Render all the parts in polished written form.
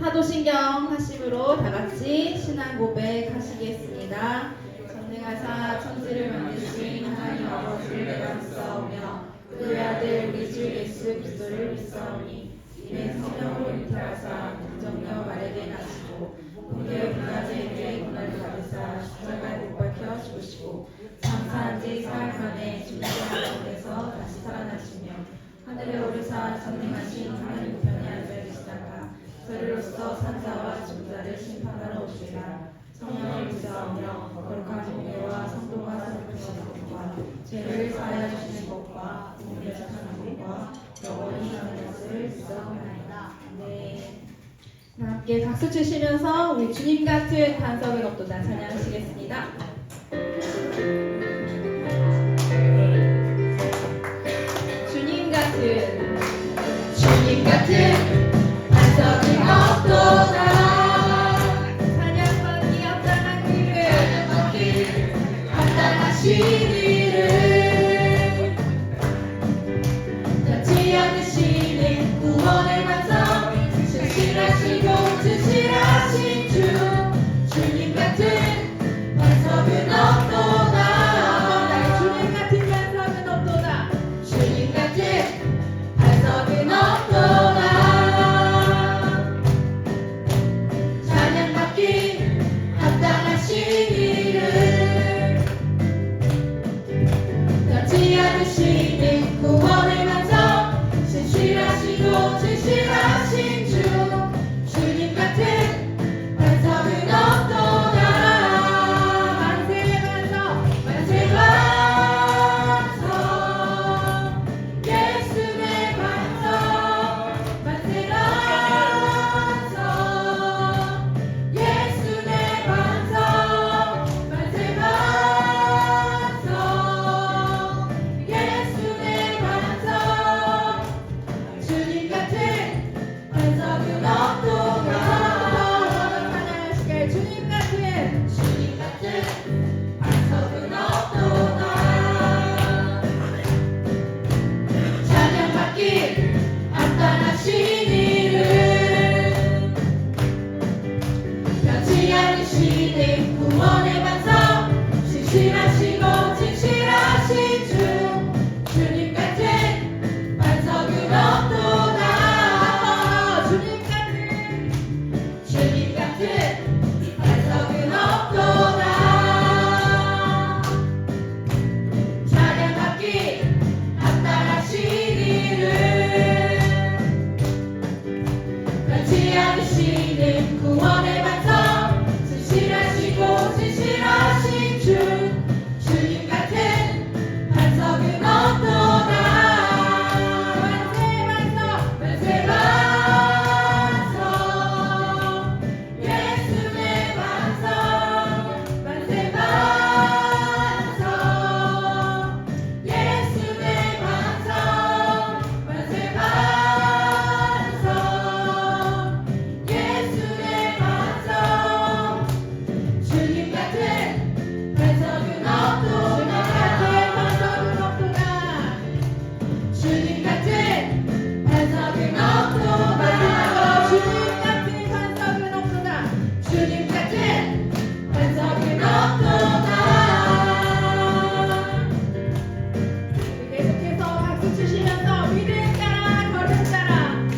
사도신경 하심으로 다 같이 신앙 고백 하시겠습니다. 전능하사 천지를 만드신 하나님 아버지를 내가 믿사오며 그의 아들 우리 주 예수 그리스도를 믿사오니 이는 성령으로 잉태하사 정령 마리아에게 나시고 본디오 빌라도에게 고난을 받으사 십자가에 못 박혀 죽으시고 장사한 지 사흘 만에 죽은 자 가운데서 다시 살아나시며 하늘에 오르사 전능하신 하나님 우편에 앉아 계시다가 저리로서 산자와 죽은 자를 심판하러 오시리라. 성령을 믿사오며 거룩한 공예와 성도가 살펴주시는 것과 죄를 사하여 주시는 것과 몸을 착하는 것과 영원히 사는 것을 믿사옵나이다. 네. 함께 박수 치시면서 우리 주님 같은 반석을 얻도다 찬양하시겠습니다. 주님 같은 반석이 없도다. 찬양받기 합당한 길을 합당하신 이를 닿지 않으시는 구원의 반석 진실하시고 진실하신 주 주님 같은 반석은 없도다. 주님 같은 반석은 없도다. 주님 같은 반석은 없도다. 찬양받기 합당하신 이를 닿지 않으시는 구원의 반석 진실하시고 진실하신 주 주님 같은 반석은 없도다. 만세 반석 만세 반석 예수 내 반석 만세 반석 예수 내 반석 만세 반석 예수 내 반석 주님 같은 반석은 없도다. 찬양하시길 주님 같은 반석은 없도다. 찬양받기 합당하신 이를 닿지 않으시는 구원의 반석 진실하시고 진실하신 주 주님 같은 반석은 없도다. 주님 같은 반석은 없도다. 찬양받기 합당하신 이를 닿지 않으시는 구원의 반석 진실하시고 진실하신 주 주님 같은 반석은 없도다. 만세 반석 만세 반석 예수 내 반석 만세 반석 예수 내 반석 만세 반석 예수 내 반석 주님 같은 반석은 없도다. 주님 같은 반석은 없도다. 주님 같은 반석은 없도다. 주님 같은 반석은 없도다. 계속해서 박수 치시면서 믿음 따라 걸음 따라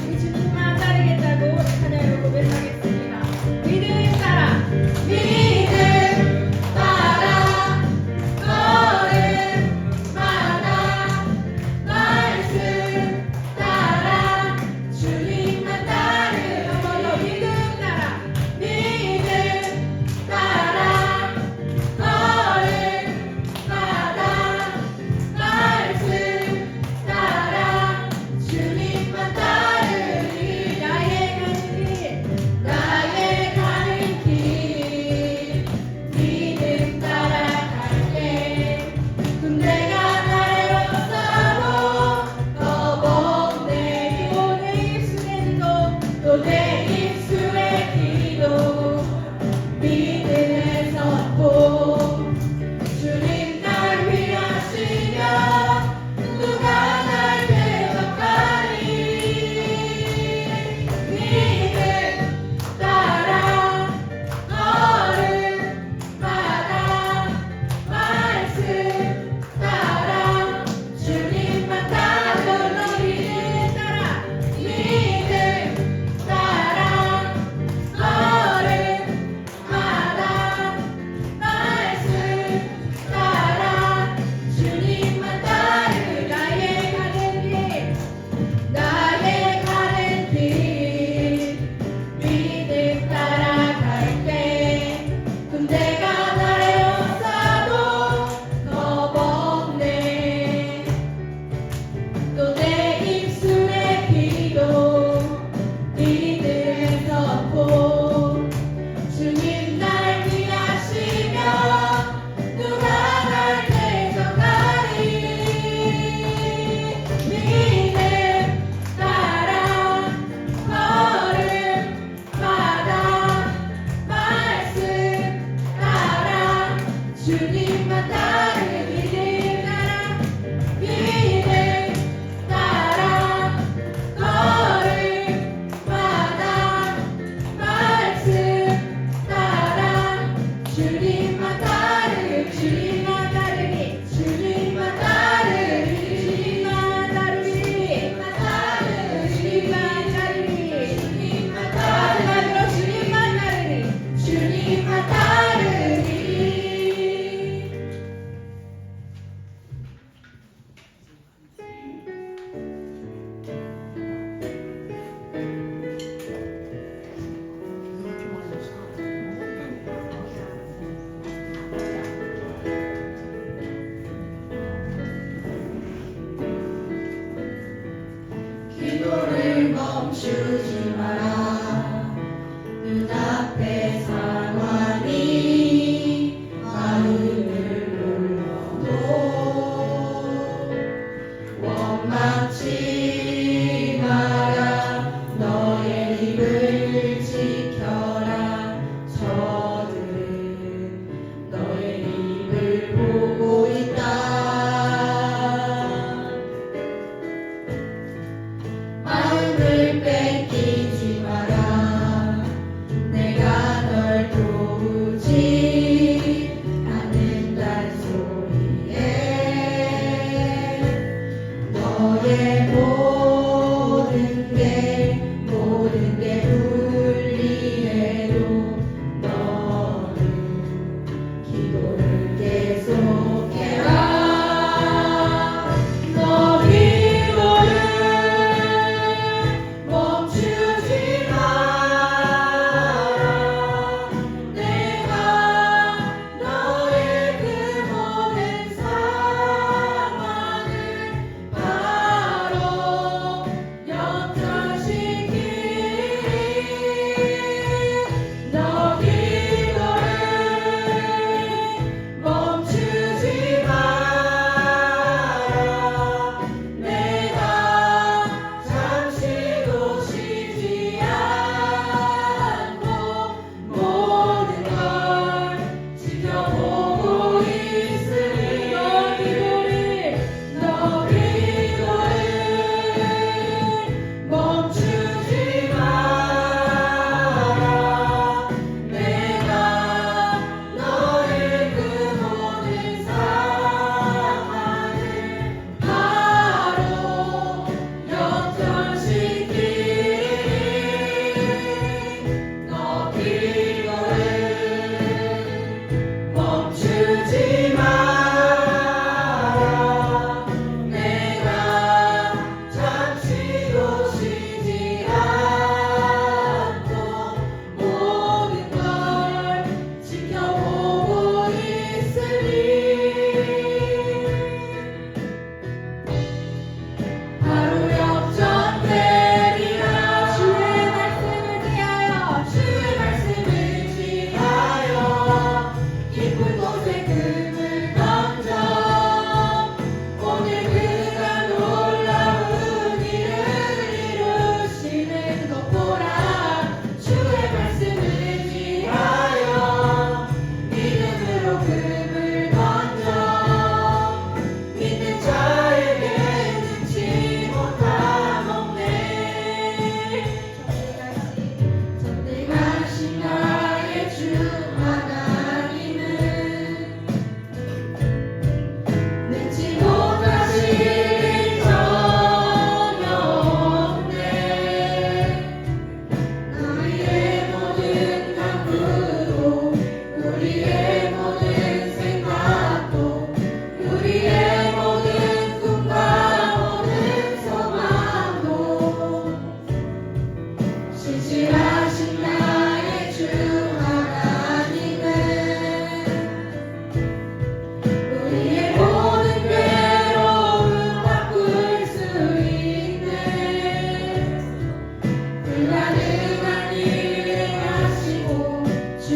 우리 주님만 따르겠다고 찬양을 고백하겠습니다. 믿음 따라 걸음마다 말씀 따라 주님만 따르며 믿음 따라 믿음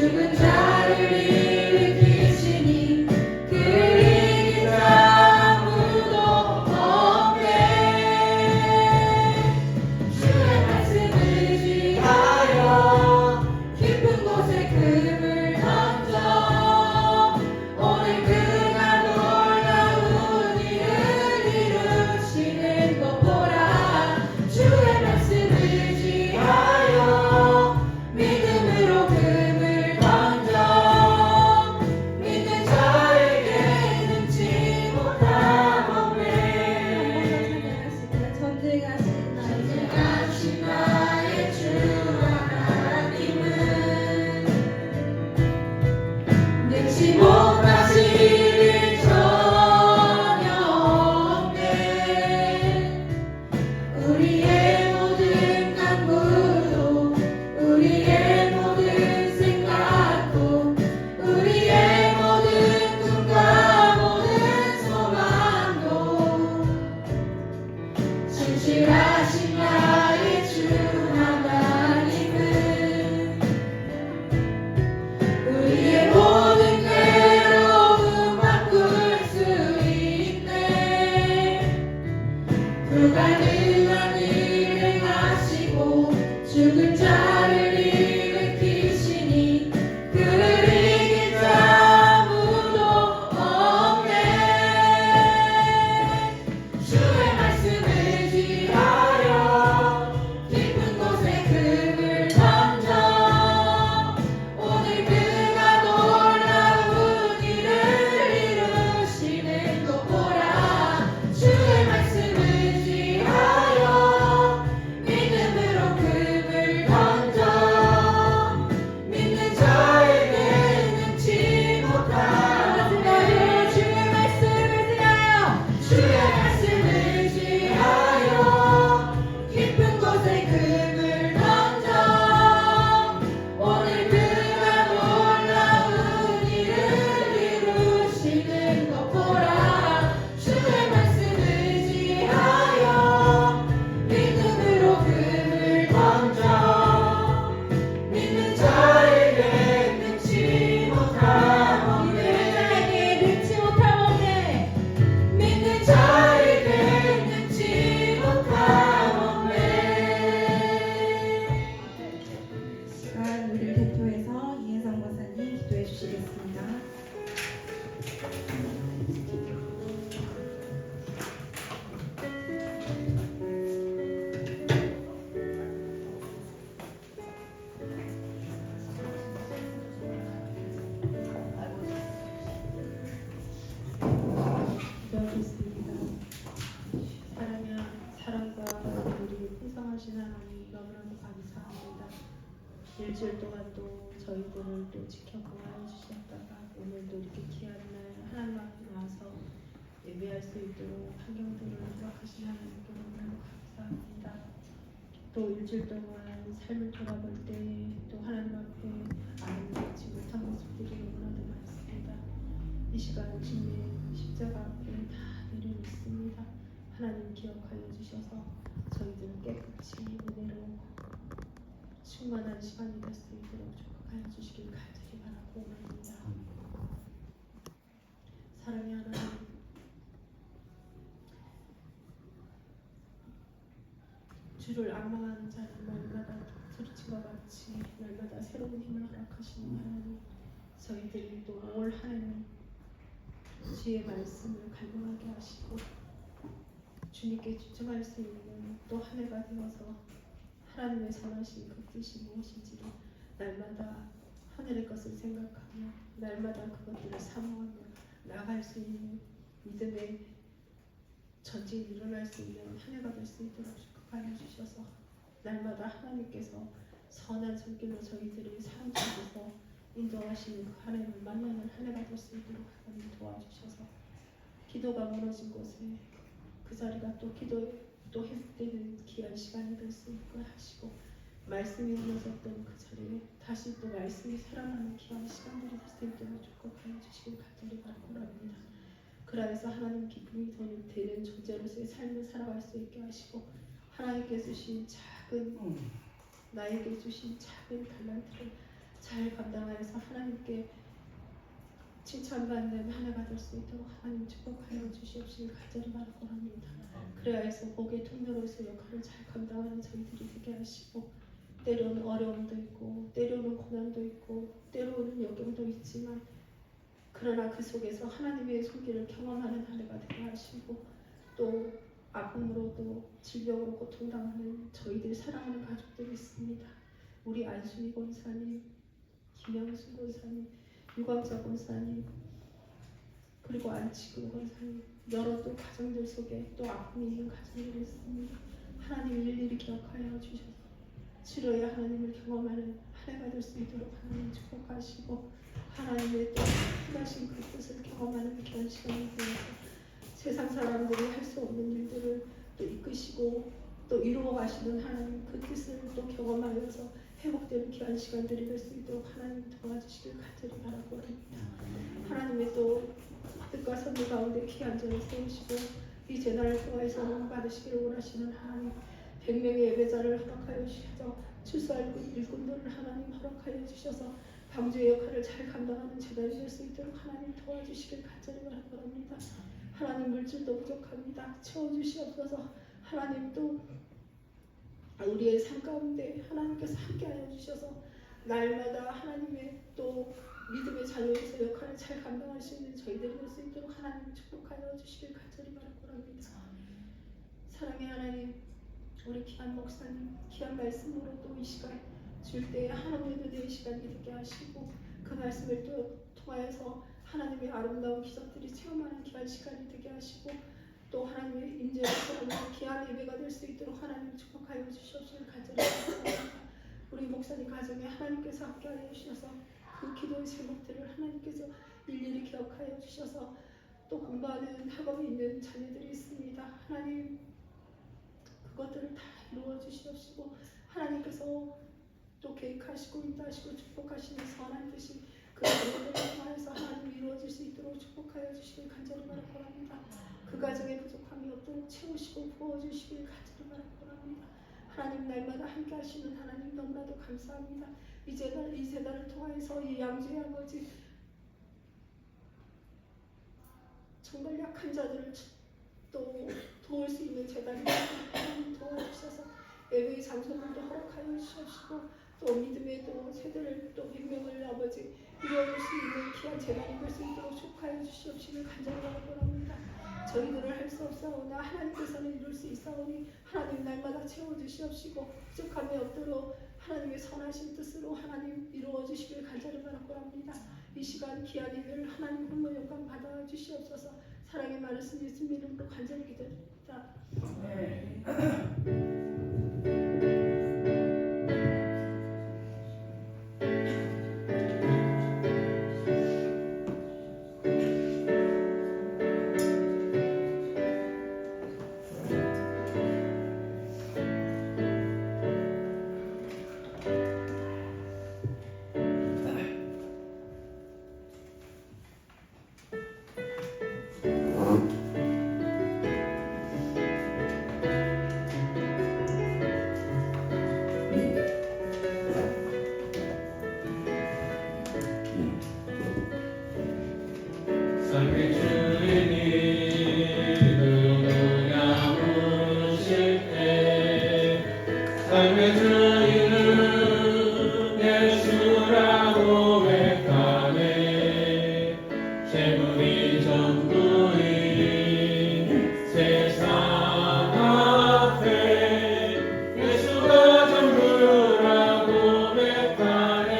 죽은 자를 일으키시니 그를 이긴 자 아무도 없네. 주의 말씀을 의지하여 깊은 곳에 금을 던져 오늘 그가 놀라운 일을 이루시는 것 보라. 주의 말씀을 의지하여 믿음으로 금을 던져 믿는 자에게 능치 못함 없네. 전능하신 나의 주 하나님은 능치 못하실 일 전혀 없네. 우리의 모든 간구도 우리의 모든 생각도 우리의 모든 꿈과 모든 소망도 진실하신 나의 주 하나님은 우리의 모든 괴로움 바꿀 수 있네. 불가능한 일을 행하시고 죽은 자를 일으키시니 그를 이긴 자 아무도 없네. 주의 말씀을 의지하여 깊은 곳에 금을 던져 오늘 그가 놀라운 일을 이루시는 것 보라. 주의 말씀을 의지하여 믿음으로 금을 던져 믿는 자에게 능치 못함 없네. 주의 말씀을 의지하여 주의 말씀을 의지하여 깊은 곳에 금을 던져 오늘 그가 놀라운 일을 이루시는 것 보라. 주의 말씀을 의지하여 믿음으로 금을 던져 믿는 자에게 능치 못함 없네. 능치 못함 없네. 믿는 자에게 능치 못함 없네. 시간 우리를 대표해서 이혜성 목사님 기도해 주시겠습니다. 기도하겠습니다. 사랑과 우리 풍성하신 하나님 너무나도 감사합니다. 일주일 동안도 저희들을 또 지켜보아 주셨다가 오늘도 이렇게 귀한 날 하나님 앞에 나와서 예배할 수 있도록 환경들을 허락하신 하나님께 너무나도 감사합니다. 또 일주일 동안 삶을 돌아볼 때 또 하나님 앞에 아름답지 못한 모습들이 너무나도 많습니다. 이 시간 주님의 십자가 앞에 다 내려놓습니다. 하나님 기억하여 주셔서 저희들은 깨끗이 은혜로 충만한 시간이 될 수 있도록 축복하여 주시길 간절히 바라고 원합니다. 사랑의 하나님, 주를 악망하는 자는 날마다 소리친과 같이 날마다 새로운 힘을 허락하시는 하나님, 저희들이 또 올 한해는 주의 말씀을 갈망하게 하시고 주님께 집중할 수 있는 또 한 해가 되어서 하나님의 선하신 그 뜻이 무엇인지를 날마다 하늘의 것을 생각하며 날마다 그것들을 사모하며 나아갈 수 있는 믿음의 전진이 일어날 수 있는 한 해가 될 수 있도록 축복하여 주셔서 날마다 하나님께서 선한 손길로 저희들이 삶 속에서 인도하시는 그 하나님을 만나는 한 해가 될 수 있도록 하나님 도와주셔서 기도가 무너진 곳에 그 자리가 또 또 회복되는 귀한 시간이 될 수 있게 하시고 말씀이 무너졌던 그 자리에 다시 또 말씀이 살아나는 귀한 시간들이 될 수 있도록 축복하여 주시길 간절히 바라고 합니다. 그러해서 하나님 기쁨이 되는 존재로서의 삶을 살아갈 수 있게 하시고 하나님께 주신 작은 나에게 주신 작은 달란트를 잘 감당하여서 하나님께 칭찬받는 한 해가 될 수 있도록 하나님 축복하여 주시옵시길 간절히 바라고 합니다. 그래야 해서 복의 통로로서 역할을 잘 감당하는 저희들이 되게 하시고, 때로는 어려움도 있고 때로는 고난도 있고 때로는 역경도 있지만, 그러나 그 속에서 하나님의 손길을 경험하는 한 해가 되게 하시고, 또 아픔으로도 질병으로 고통당하는 저희들 사랑하는 가족들이 있습니다. 우리 안순희 권사님, 김영순 권사님, 유광자 권사님, 그리고 안치근 권사님, 여러 또 가정들 속에 또 아픔이 있는 가정들이 있습니다. 하나님 일일이 기억하여 주셔서 치료의 하나님을 경험하는 한 해가 될 수 있도록 하나님 축복하시고, 하나님의 또 하나신 그 뜻을 경험하는 귀한 시간이 되어서 세상 사람들이 할 수 없는 일들을 또 이끄시고 또 이루어 가시는 하나님 그 뜻을 또 경험하면서 회복되는 귀한 시간들이 될 수 있도록 하나님 도와주시길 간절히 바라고 합니다. 하나님의 또 뜻과 선물 가운데 귀한 전을 세우시고 이 재단을 통해서 복 받으시기를 원하시는 하나님, 100명의 예배자를 허락하여 주셔서 출소할 일꾼들을 하나님 허락하여 주셔서 방주의 역할을 잘 감당하는 재단이 될 수 있도록 하나님 도와주시길 간절히 바라고 합니다. 하나님 물질도 부족합니다. 채워주시옵소서. 하나님 또 우리의 삶 가운데 하나님께서 함께하여 주셔서 날마다 하나님의 또 믿음의 자녀에서 역할을 잘 감당할 수 있는 저희들이 될 수 있도록 하나님 축복하여 주시길 간절히 바라고 합니다. 사랑의 하나님, 우리 귀한 목사님 귀한 말씀으로 또 이 시간 줄 때에 하나님의 은혜의 시간이 되게 하시고, 그 말씀을 또 통하여서 하나님의 아름다운 기적들이 체험하는 귀한 시간이 되게 하시고, 또 하나님의 임재에서 귀한 예배가 될 수 있도록 하나님 축복하여 주시옵시길 간절히 바랍니다. 우리 목사님 가정에 하나님께서 함께하여 주셔서 그 기도의 제목들을 하나님께서 일일이 기억하여 주셔서 또 공부하는 학업이 있는 자녀들이 있습니다. 하나님 그것들을 다 이루어 주시옵시고, 하나님께서 또 계획하시고 인도하시고 축복하시는 선한 뜻이 그 자녀들을 통하여서 하나님 이루어질 수 있도록 축복하여 주시길 간절히 바라고 합니다. 그 가정의 부족함이 없도록 채우시고 부어주시길 간절히 바라고 합니다. 하나님 날마다 함께 하시는 하나님 너무나도 감사합니다. 이 재단을 통하여서 이 양주의 아버지 정말 약한 자들을 또 도울 수 있는 재단입니다. 하나님 도와주셔서 예배의 장소들도 허락하여 주시옵시고, 또 믿음의 또 세대를 또 100명을 아버지 이루어줄 수 있는 귀한 재단이 될 수 있도록 축하해 주시옵시길 간절히 바랍니다. 저희들은 할 수 없사오나 하나님께서는 이룰 수 있사오니 하나님 날마다 채워주시옵시고, 부족함이 없도록 하나님의 선하신 뜻으로 하나님 이루어 주시길 간절히 바라고 합니다. 이 시간 귀한 예배를 하나님 홀로 영광 받아 주시옵소서. 사랑의 말씀 예수님 이름으로 간절히 기도드립니다. 삶의 주인이 누구냐 물으실 때 삶의 주인은 예수라고 고백하네. 재물이 전부인 세상 앞에 예수가 전부라고 고백하네.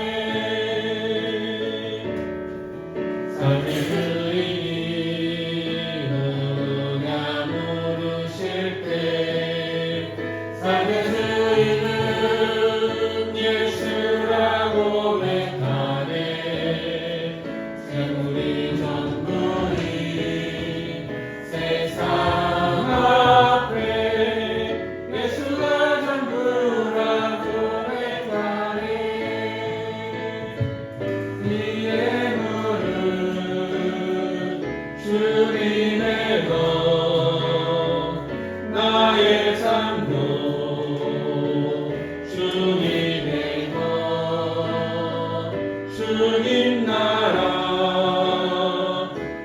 주신 나라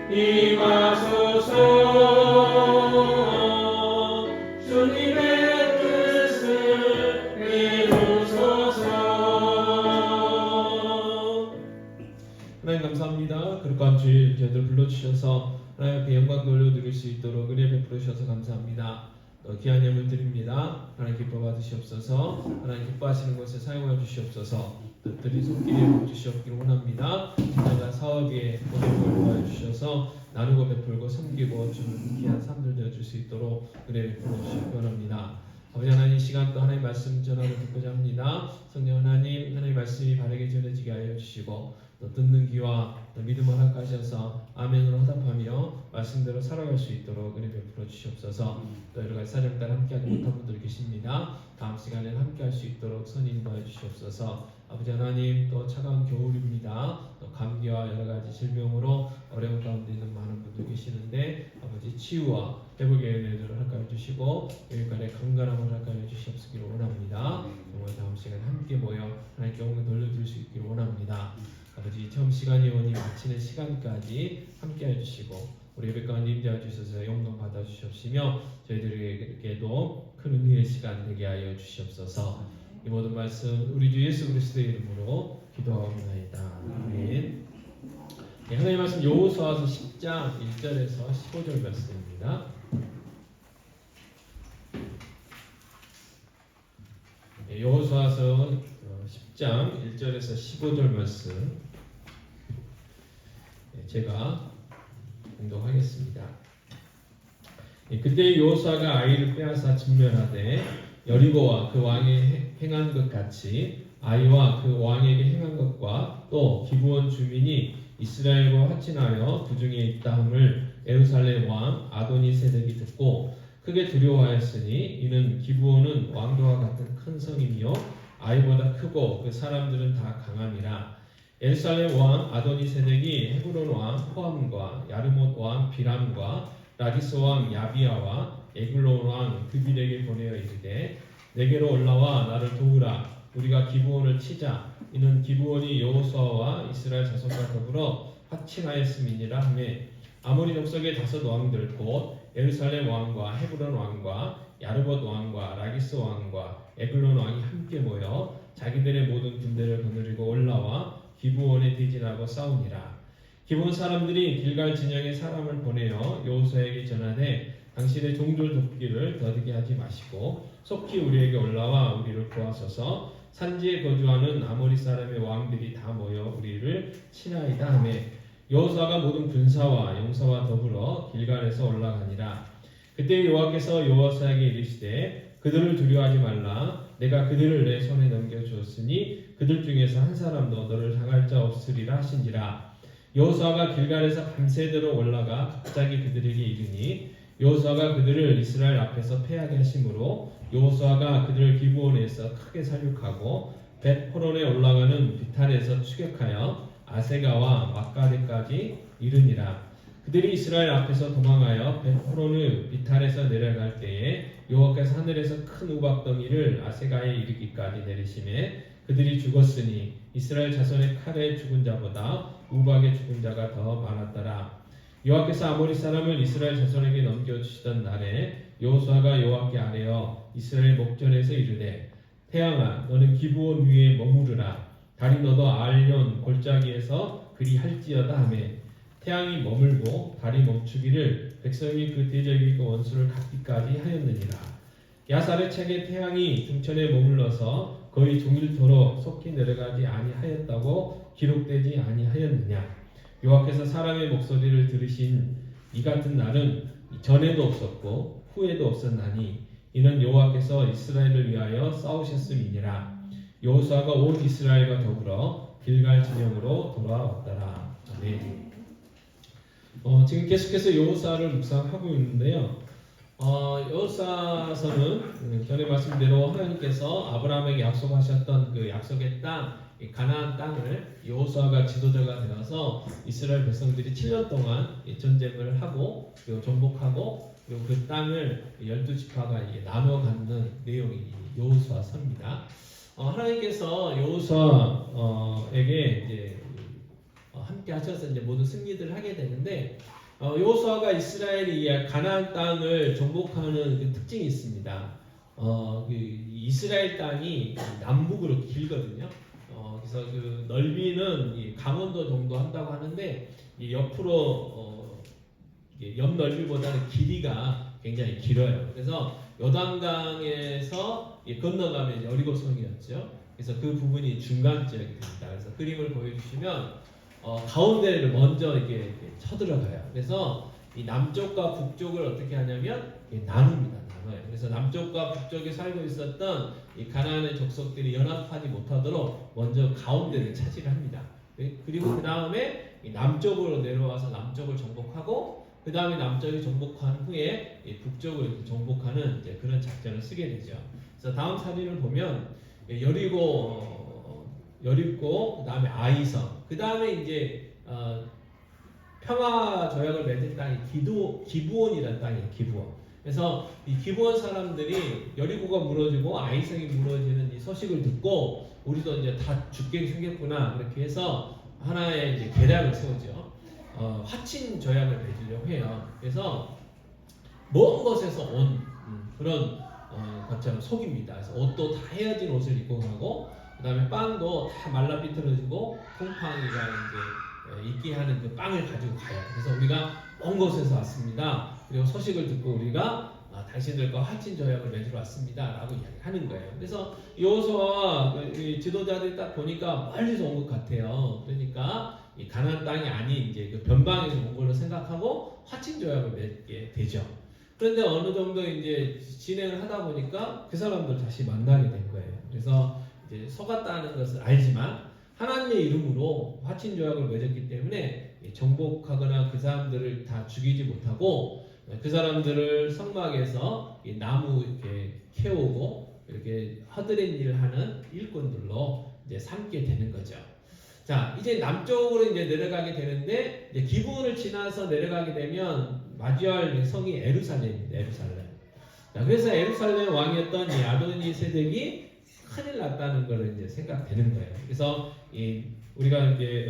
임하소서. 주님의 뜻을 이루소서. 하나님 감사합니다. 그릇한 주일 저희들 불러주셔서 하나님께 영광 돌려드릴 수 있도록 은혜 베풀어 주셔서 감사합니다. 귀한 예물 드립니다. 하나님 기뻐 받으시옵소서. 하나님 기뻐하시는 것에 사용하여 주시옵소서. 뜻들이 손길에 복 주시옵기를 원합니다. 내가 사업에 보내고 도와여 주셔서 나누고 베풀고 섬기고 주는 귀한 삶들 되어줄 수 있도록 은혜 베풀어 주시기 원합니다. 아버지 하나님, 이 시간 또 하나님 말씀 전하고 듣고자 합니다. 성령 하나님, 하나님 말씀이 바르게 전해지게 하여 주시고 또 듣는 귀와 또 믿음을 허락하셔서 아멘으로 화답하며 말씀대로 살아갈 수 있도록 은혜 베풀어 주시옵소서. 또 여러 가지 사정 따라 함께하지 못한 분들 계십니다. 다음 시간에 함께할 수 있도록 선히 인도하여 주시옵소서. 아버지 하나님, 또 차가운 겨울입니다. 또 감기와 여러 가지 질병으로 어려운 가운데 있는 많은 분들 계시는데 아버지 치유와 회복의 은혜들을 허락하여 주시고 여기까지 건강함을 허락하여 주시옵기를 원합니다. 정말 다음 시간에 함께 모여 하나님께 영광을 돌려드릴 수 있기를 원합니다. 아버지 처음 시간이 오니 마치는 시간까지 함께해 주시고 우리 예배 가운데 임재해 주셔서 영광 받아 주시옵시며 저희들에게도 큰 은혜의 시간 되게 하여 주시옵소서. 이 모든 말씀 우리 주 예수 그리스도의 이름으로 기도하옵나이다. 아멘. 네, 하나님 말씀 여호수아서 10장 1절에서 15절 말씀입니다. 네, 여호수아서 10장 1절에서 15절 말씀 제가 공독하겠습니다. 그때 여호수아가 아이를 빼앗아 진멸하되 여리고와 그 왕이 행한 것 같이 아이와 그 왕에게 행한 것과 또 기브온 주민이 이스라엘과 화친하여 그 중에 있다 함을 예루살렘 왕 아도니세덱이 듣고 크게 두려워하였으니 이는 기브온은 왕도와 같은 큰 성이며 아이보다 크고 그 사람들은 다 강함이라. 예루살렘 왕 아도니세덱이 헤브론 왕 호암과 야르못 왕 비람과 라기스 왕 야비야와 에글론 왕 드빌에게 보내어 이르되 내게로 올라와 나를 도우라. 우리가 기브온을 치자. 이는 기브온이 여호수아와 이스라엘 자손과 더불어 화친하였음이니라 하매 아모리 족속의 5 왕들 곧 예루살렘 왕과 헤브론 왕과 야르봇 왕과 라기스 왕과 에글론 왕이 함께 모여 자기들의 모든 군대를 거느리고 올라와 기브온에 대진하고 싸우니라. 기브온 사람들이 길갈 진영에 사람을 보내어 여호수아에게 전하되 당신의 종들 돕기를 더디게 하지 마시고 속히 우리에게 올라와 우리를 구하소서. 산지에 거주하는 아모리 사람의 왕들이 다 모여 우리를 치나이다 하매 여호수아가 모든 군사와 용사와 더불어 길갈에서 올라가니라. 그때 여호와께서 여호수아에게 이르시되 그들을 두려워하지 말라. 내가 그들을 내 손에 넘겨주었으니 그들 중에서 한 사람도 너를 당할 자 없으리라 하신지라. 여호수아가 길갈에서 밤새도록 올라가 갑자기 그들에게 이르니 여호수아가 그들을 이스라엘 앞에서 패하게 하심으로 여호수아가 그들을 기브온에서 크게 살육하고 벳호론에 올라가는 비탈에서 추격하여 아세가와 막가데까지 이르니라. 그들이 이스라엘 앞에서 도망하여 벳호론의 비탈에서 내려갈 때에 여호와께서 하늘에서 큰 우박덩이를 아세가에 이르기까지 내리심에 그들이 죽었으니 이스라엘 자손의 칼에 죽은 자보다 우박에 죽은 자가 더 많았더라. 여호와께서 아모리 사람을 이스라엘 자손에게 넘겨주시던 날에 여호수아가 여호와께 아뢰어 이스라엘 목전에서 이르되 태양아 너는 기브온 위에 머무르라. 달이 너도 알련 골짜기에서 그리 할지어다 하매 태양이 머물고 달이 멈추기를 백성이 그 대적이 그 원수를 갚기까지 하였느니라. 야살의 책에 태양이 중천에 머물러서 거의 종일토록 속히 내려가지 아니하였다고 기록되지 아니하였느냐. 여호와께서 사람의 목소리를 들으신 이 같은 날은 전에도 없었고 후에도 없었나니 이는 여호와께서 이스라엘을 위하여 싸우셨음이니라. 여호수아가 온 이스라엘과 더불어 길갈 진영으로 돌아왔더라. 아멘. 지금 계속해서 여호수아를 묵상하고 있는데요. 여호수아서는 전에 말씀대로 하나님께서 아브라함에게 약속하셨던 그 약속의 땅, 가나안 땅을 여호수아가 지도자가 되어서 이스라엘 백성들이 7년 동안 전쟁을 하고 그리고 정복하고 그리고 그 땅을 12지파가 나눠 갖는 내용이 여호수아서입니다. 하나님께서 여호수아에게 이제 함께 하셔서 이제 모든 승리들을 하게 되는데 여호수아가 이스라엘이 이 가나안 땅을 정복하는 그 특징이 있습니다. 그 이스라엘 땅이 남북으로 길거든요. 그래서 그 넓이는 이 강원도 정도 한다고 하는데 이 옆으로 이게 옆 넓이보다는 길이가 굉장히 길어요. 그래서 요단강에서 건너가면 여리고성이었죠. 그래서 그 부분이 중간 지역이 됩니다. 그래서 그림을 보여주시면 가운데를 먼저 이렇게 쳐들어가요. 그래서 이 남쪽과 북쪽을 어떻게 하냐면 나눕니다. 나눠요. 그래서 남쪽과 북쪽에 살고 있었던 이 가나안의 족속들이 연합하지 못하도록 먼저 가운데를 차지를 합니다. 그리고 그 다음에 남쪽으로 내려와서 남쪽을 정복하고 그 다음에 남쪽을 정복한 후에 북쪽을 정복하는 이제 그런 작전을 쓰게 되죠. 그래서 다음 사진을 보면 여리고, 그 다음에 아이성, 그 다음에 이제 평화 조약을 맺은 땅이 기브온이라는 땅이에요. 기브온. 그래서 이 기브온 사람들이 여리고가 무너지고 아이성이 무너지는 이 소식을 듣고 우리도 이제 다 죽게 생겼구나 그렇게 해서 하나의 이제 계략을 세우죠. 화친 조약을 맺으려고 해요. 그래서 먼 곳에서 온 그런 것처럼 속입니다. 그래서 옷도 다 헤어진 옷을 입고 가고 그다음에 빵도 다 말라 비틀어지고 콩팡이가 이제 있게 하는 그 빵을 가지고 가요. 그래서 우리가 먼 곳에서 왔습니다. 그리고 소식을 듣고 우리가 당신들과 화친 조약을 맺으러 왔습니다라고 이야기하는 거예요. 그래서 여호수아와 지도자들이 딱 보니까 멀리서 온 것 같아요. 그러니까 이 가나안 땅이 아닌 이제 그 변방에서 온 걸로 생각하고 화친 조약을 맺게 되죠. 그런데 어느 정도 이제 진행을 하다 보니까 그 사람들 다시 만나게 된 거예요. 그래서 이제 속았다는 것을 알지만 하나님의 이름으로 화친 조약을 맺었기 때문에 정복하거나 그 사람들을 다 죽이지 못하고 그 사람들을 성막에서 나무 이렇게 캐오고 이렇게 허드렛 일을 하는 일꾼들로 이제 삼게 되는 거죠. 자, 이제 남쪽으로 이제 내려가게 되는데 이제 기브온을 지나서 내려가게 되면 마주할 성이 에루살렘입니다. 에루살렘. 자, 그래서 에루살렘 왕이었던 이 아도니 세덱이 큰일 났다는 걸 이제 생각되는 거예요. 그래서 우리가 이제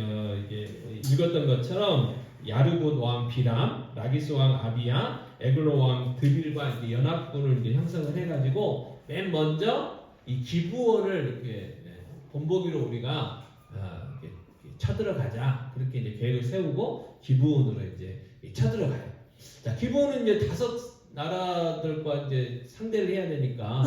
읽었던 것처럼 야르봇 왕 비람, 라기스 왕 아비야, 에글로 왕 드빌과 이제 연합군을 이제 형성을 해가지고 맨 먼저 이 기브온을 이렇게 본보기로 우리가 이렇게 쳐들어가자 그렇게 이제 계획을 세우고 기브온으로 이제 쳐들어가요. 자, 기브온은 이제 5 나라들과 이제 상대를 해야 되니까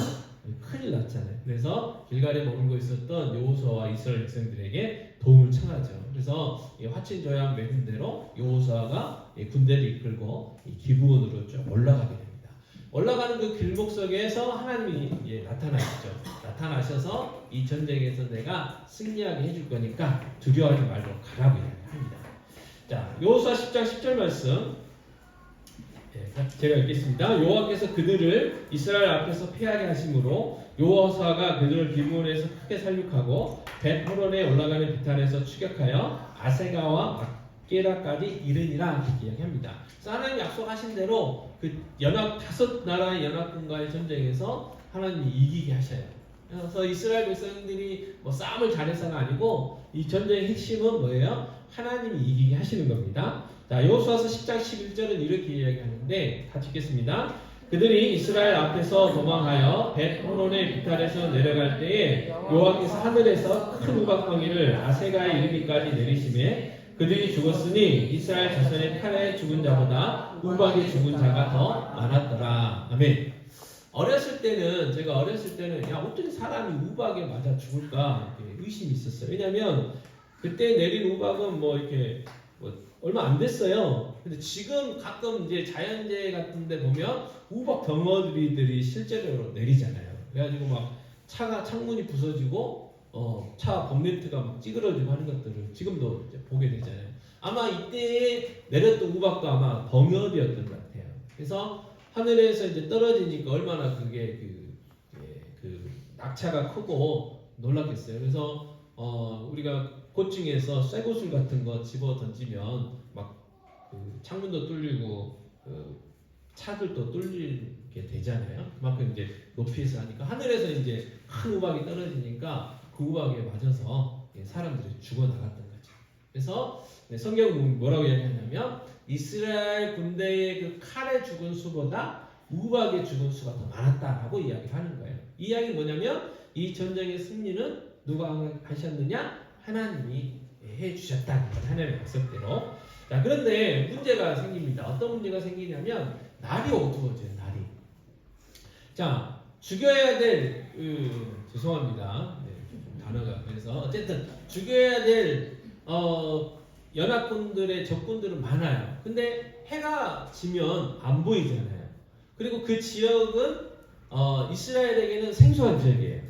큰일 났잖아요. 그래서 길갈에 머물고 있었던 여호수아와 이스라엘 백성들에게 도움을 청하죠. 그래서 화친 조약 맺은 대로 여호수아가 군대를 이끌고 기브온으로 쭉 올라가게 됩니다. 올라가는 그 길목석에서 하나님이 나타나시죠. 나타나셔서 이 전쟁에서 내가 승리하게 해줄 거니까 두려워하지 말고 가라고 이야기합니다. 자, 여호수아 10장 10절 말씀 제가 읽겠습니다. 여호와께서 그들을 이스라엘 앞에서 패하게 하심으로 여호수아가 그들을 기브온에서 크게 살육하고 벳호론에 올라가는 비탄에서 추격하여 아세가와 막게라까지 이르니라 이렇게 이야기합니다. 그래서 하나님 약속하신 대로 그 5 나라의 연합군과의 전쟁에서 하나님이 이기게 하셔요. 그래서 이스라엘 백성들이 뭐 싸움을 잘해서가 아니고 이 전쟁의 핵심은 뭐예요? 하나님이 이기게 하시는 겁니다. 자, 여호수아서 10장 11절은 이렇게 이야기하는데 같이 읽겠습니다. 그들이 이스라엘 앞에서 도망하여 벳호론의 비탈에서 내려갈 때에 여호와께서 하늘에서 큰 우박덩이를 아세가에 이르기까지 내리심에 그들이 죽었으니 이스라엘 자손의 칼에 죽은 자보다 우박에 죽은 자가 더 많았더라. 아멘. 제가 어렸을 때는 야, 어떻게 사람이 우박에 맞아 죽을까 이렇게 의심이 있었어요. 왜냐면 그때 내린 우박은 뭐 이렇게 얼마 안 됐어요. 근데 지금 가끔 이제 자연재해 같은데 보면 우박 덩어리들이 실제로 내리잖아요. 그래가지고 막 차가 창문이 부서지고 차 본네트가 막 찌그러지고 하는 것들을 지금도 이제 보게 되잖아요. 아마 이때 내렸던 우박도 아마 덩어리였던 것 같아요. 그래서 하늘에서 이제 떨어지니까 얼마나 그게 그 낙차가 크고 놀랐겠어요. 그래서 우리가 고층에서 쇠고술 같은 거 집어 던지면 막 그 창문도 뚫리고 차들도 뚫리게 되잖아요. 그만큼 이제 높이에서 하니까 하늘에서 이제 큰 우박이 떨어지니까 그 우박에 맞아서 사람들이 죽어 나갔던 거죠. 그래서 성경은 뭐라고 이야기하냐면 이스라엘 군대의 그 칼에 죽은 수보다 우박에 죽은 수가 더 많았다라고 이야기를 하는 거예요. 이 이야기는 뭐냐면 이 전쟁의 승리는 누가 하셨느냐? 하나님이 해주셨다는 것, 하나님의 약속대로. 자, 그런데 문제가 생깁니다. 어떤 문제가 생기냐면 날이 어두워져요. 날이. 자, 죽여야 될 죄송합니다. 좀 단어가 그래서 어쨌든 죽여야 될 연합군들의 적군들은 많아요. 근데 해가 지면 안 보이잖아요. 그리고 그 지역은 이스라엘에게는 생소한 지역이에요.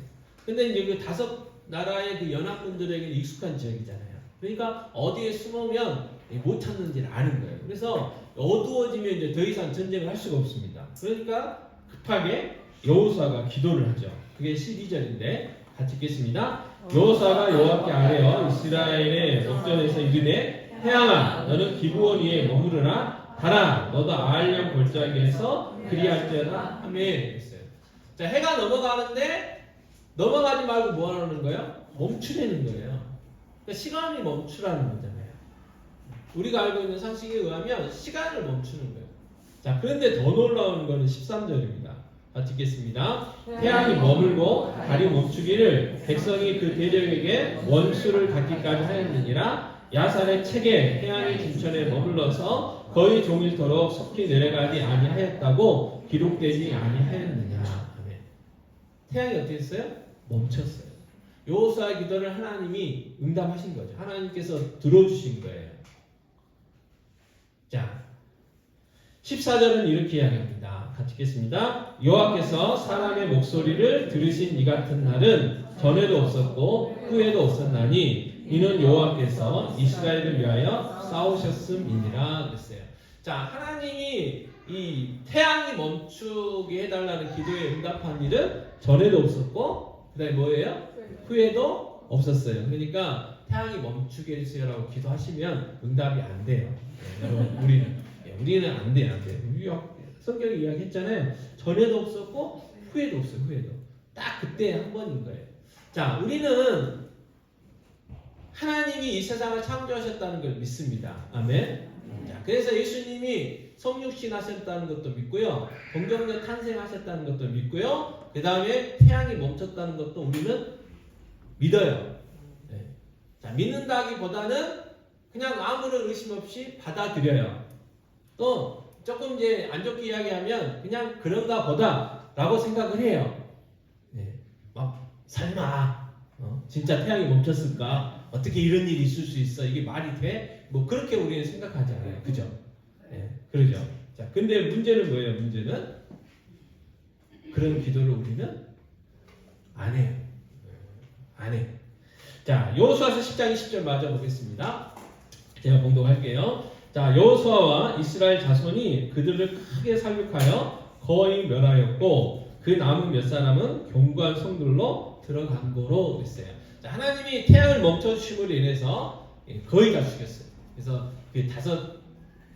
근데 이제 그 다섯 나라의 그 연합군들에게는 익숙한 지역이잖아요. 그러니까 어디에 숨으면 못 찾는지를 아는 거예요. 그래서 어두워지면 이제 더 이상 전쟁을 할 수가 없습니다. 그러니까 급하게 여호수아가 기도를 하죠. 그게 12절인데 같이 읽겠습니다. 여호수아가 여호와께 아뢰어 이스라엘의 목전에서 이르되 태양아 너는 기브온 위에 머무르라 달아 너도 아알령 골짜기에서 그리할지어다 하며 했어요. 자, 해가 넘어가는데 넘어가지 말고 뭐 하는 거예요? 멈추려는 거예요. 그러니까 시간이 멈추라는 거잖아요. 우리가 알고 있는 상식에 의하면 시간을 멈추는 거예요. 자, 그런데 더 놀라운 거는 13절입니다. 같이 읽겠습니다. 태양이 머물고 달이 멈추기를 백성이 그 대적에게 원수를 갖기까지 하였느니라. 야살의 책에 태양이 진천에 머물러서 거의 종일토록 속히 내려가지 아니하였다고 기록되지 아니하였느냐. 아멘. 태양이 어떻게 했어요? 멈췄어요. 여호수아의 기도를 하나님이 응답하신 거죠. 하나님께서 들어주신 거예요. 자, 14절은 이렇게 이야기합니다. 같이 읽겠습니다. 여호와께서 사람의 목소리를 들으신 이 같은 날은 전에도 없었고 후에도 없었나니 이는 여호와께서 이스라엘을 위하여 싸우셨음이니라 그랬어요. 자, 하나님이 이 태양이 멈추게 해달라는 기도에 응답한 일은 전에도 없었고 그 다음에 뭐예요? 후에도 없었어요. 그러니까 태양이 멈추게 해주세요라고 기도하시면 응답이 안 돼요. 여러분 우리는 안 돼요. 안 돼요. 성경이 이야기했잖아요. 전에도 없었고 후에도 없어요. 후에도 딱 그때 한 번인 거예요. 자, 우리는 하나님이 이 세상을 창조하셨다는 걸 믿습니다. 아멘. 자, 그래서 예수님이 성육신 하셨다는 것도 믿고요. 동정녀 탄생하셨다는 것도 믿고요. 그 다음에 태양이 멈췄다는 것도 우리는 믿어요. 네. 자, 믿는다기보다는 그냥 아무런 의심 없이 받아들여요. 또 조금 이제 안 좋게 이야기하면 그냥 그런가 보다라고 생각을 해요. 네. 막 설마 진짜 태양이 멈췄을까? 어떻게 이런 일이 있을 수 있어? 이게 말이 돼? 뭐 그렇게 우리는 생각하잖아요. 그죠? 네, 그러죠. 자, 근데 문제는 뭐예요? 문제는 그런 기도를 우리는 안 해요. 안 해요. 자, 여호수아서 10장 20절 맞아 보겠습니다. 제가 봉독할게요. 자, 여호수아와 이스라엘 자손이 그들을 크게 살육하여 거의 멸하였고 그 남은 몇 사람은 견고한 성들로 들어간 거로 했어요. 자, 하나님이 태양을 멈춰주심으로 인해서 거의 다 죽였어요. 그래서 그 다섯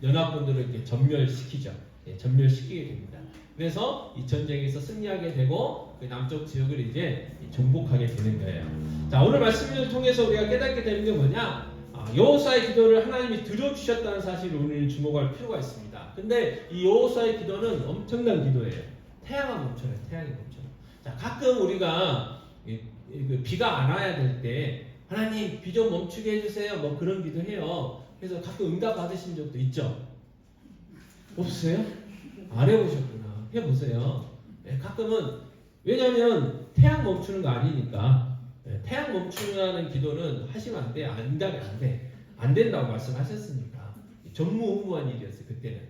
연합군들을 이렇게 전멸시키죠. 전멸시키게 됩니다. 그래서 이 전쟁에서 승리하게 되고 그 남쪽 지역을 이제 정복하게 되는 거예요. 자, 오늘 말씀을 통해서 우리가 깨닫게 되는 게 뭐냐? 여호수아의 기도를 하나님이 들어주셨다는 사실을 우리는 주목할 필요가 있습니다. 근데 이 여호수아의 기도는 엄청난 기도예요. 태양아 멈춰요. 태양이 멈춰요. 자, 가끔 우리가 비가 안 와야 될 때 하나님 비 좀 멈추게 해주세요. 뭐 그런 기도해요. 그래서 가끔 응답 받으신 적도 있죠. 없으세요? 안 해보셨구나. 해보세요. 네, 가끔은 왜냐하면 태양 멈추는 거 아니니까. 네, 태양 멈추라는 기도는 하시면 안 돼. 응답이 안 돼. 안 된다고 말씀하셨으니까. 전무후무한 일이었어요. 그때는.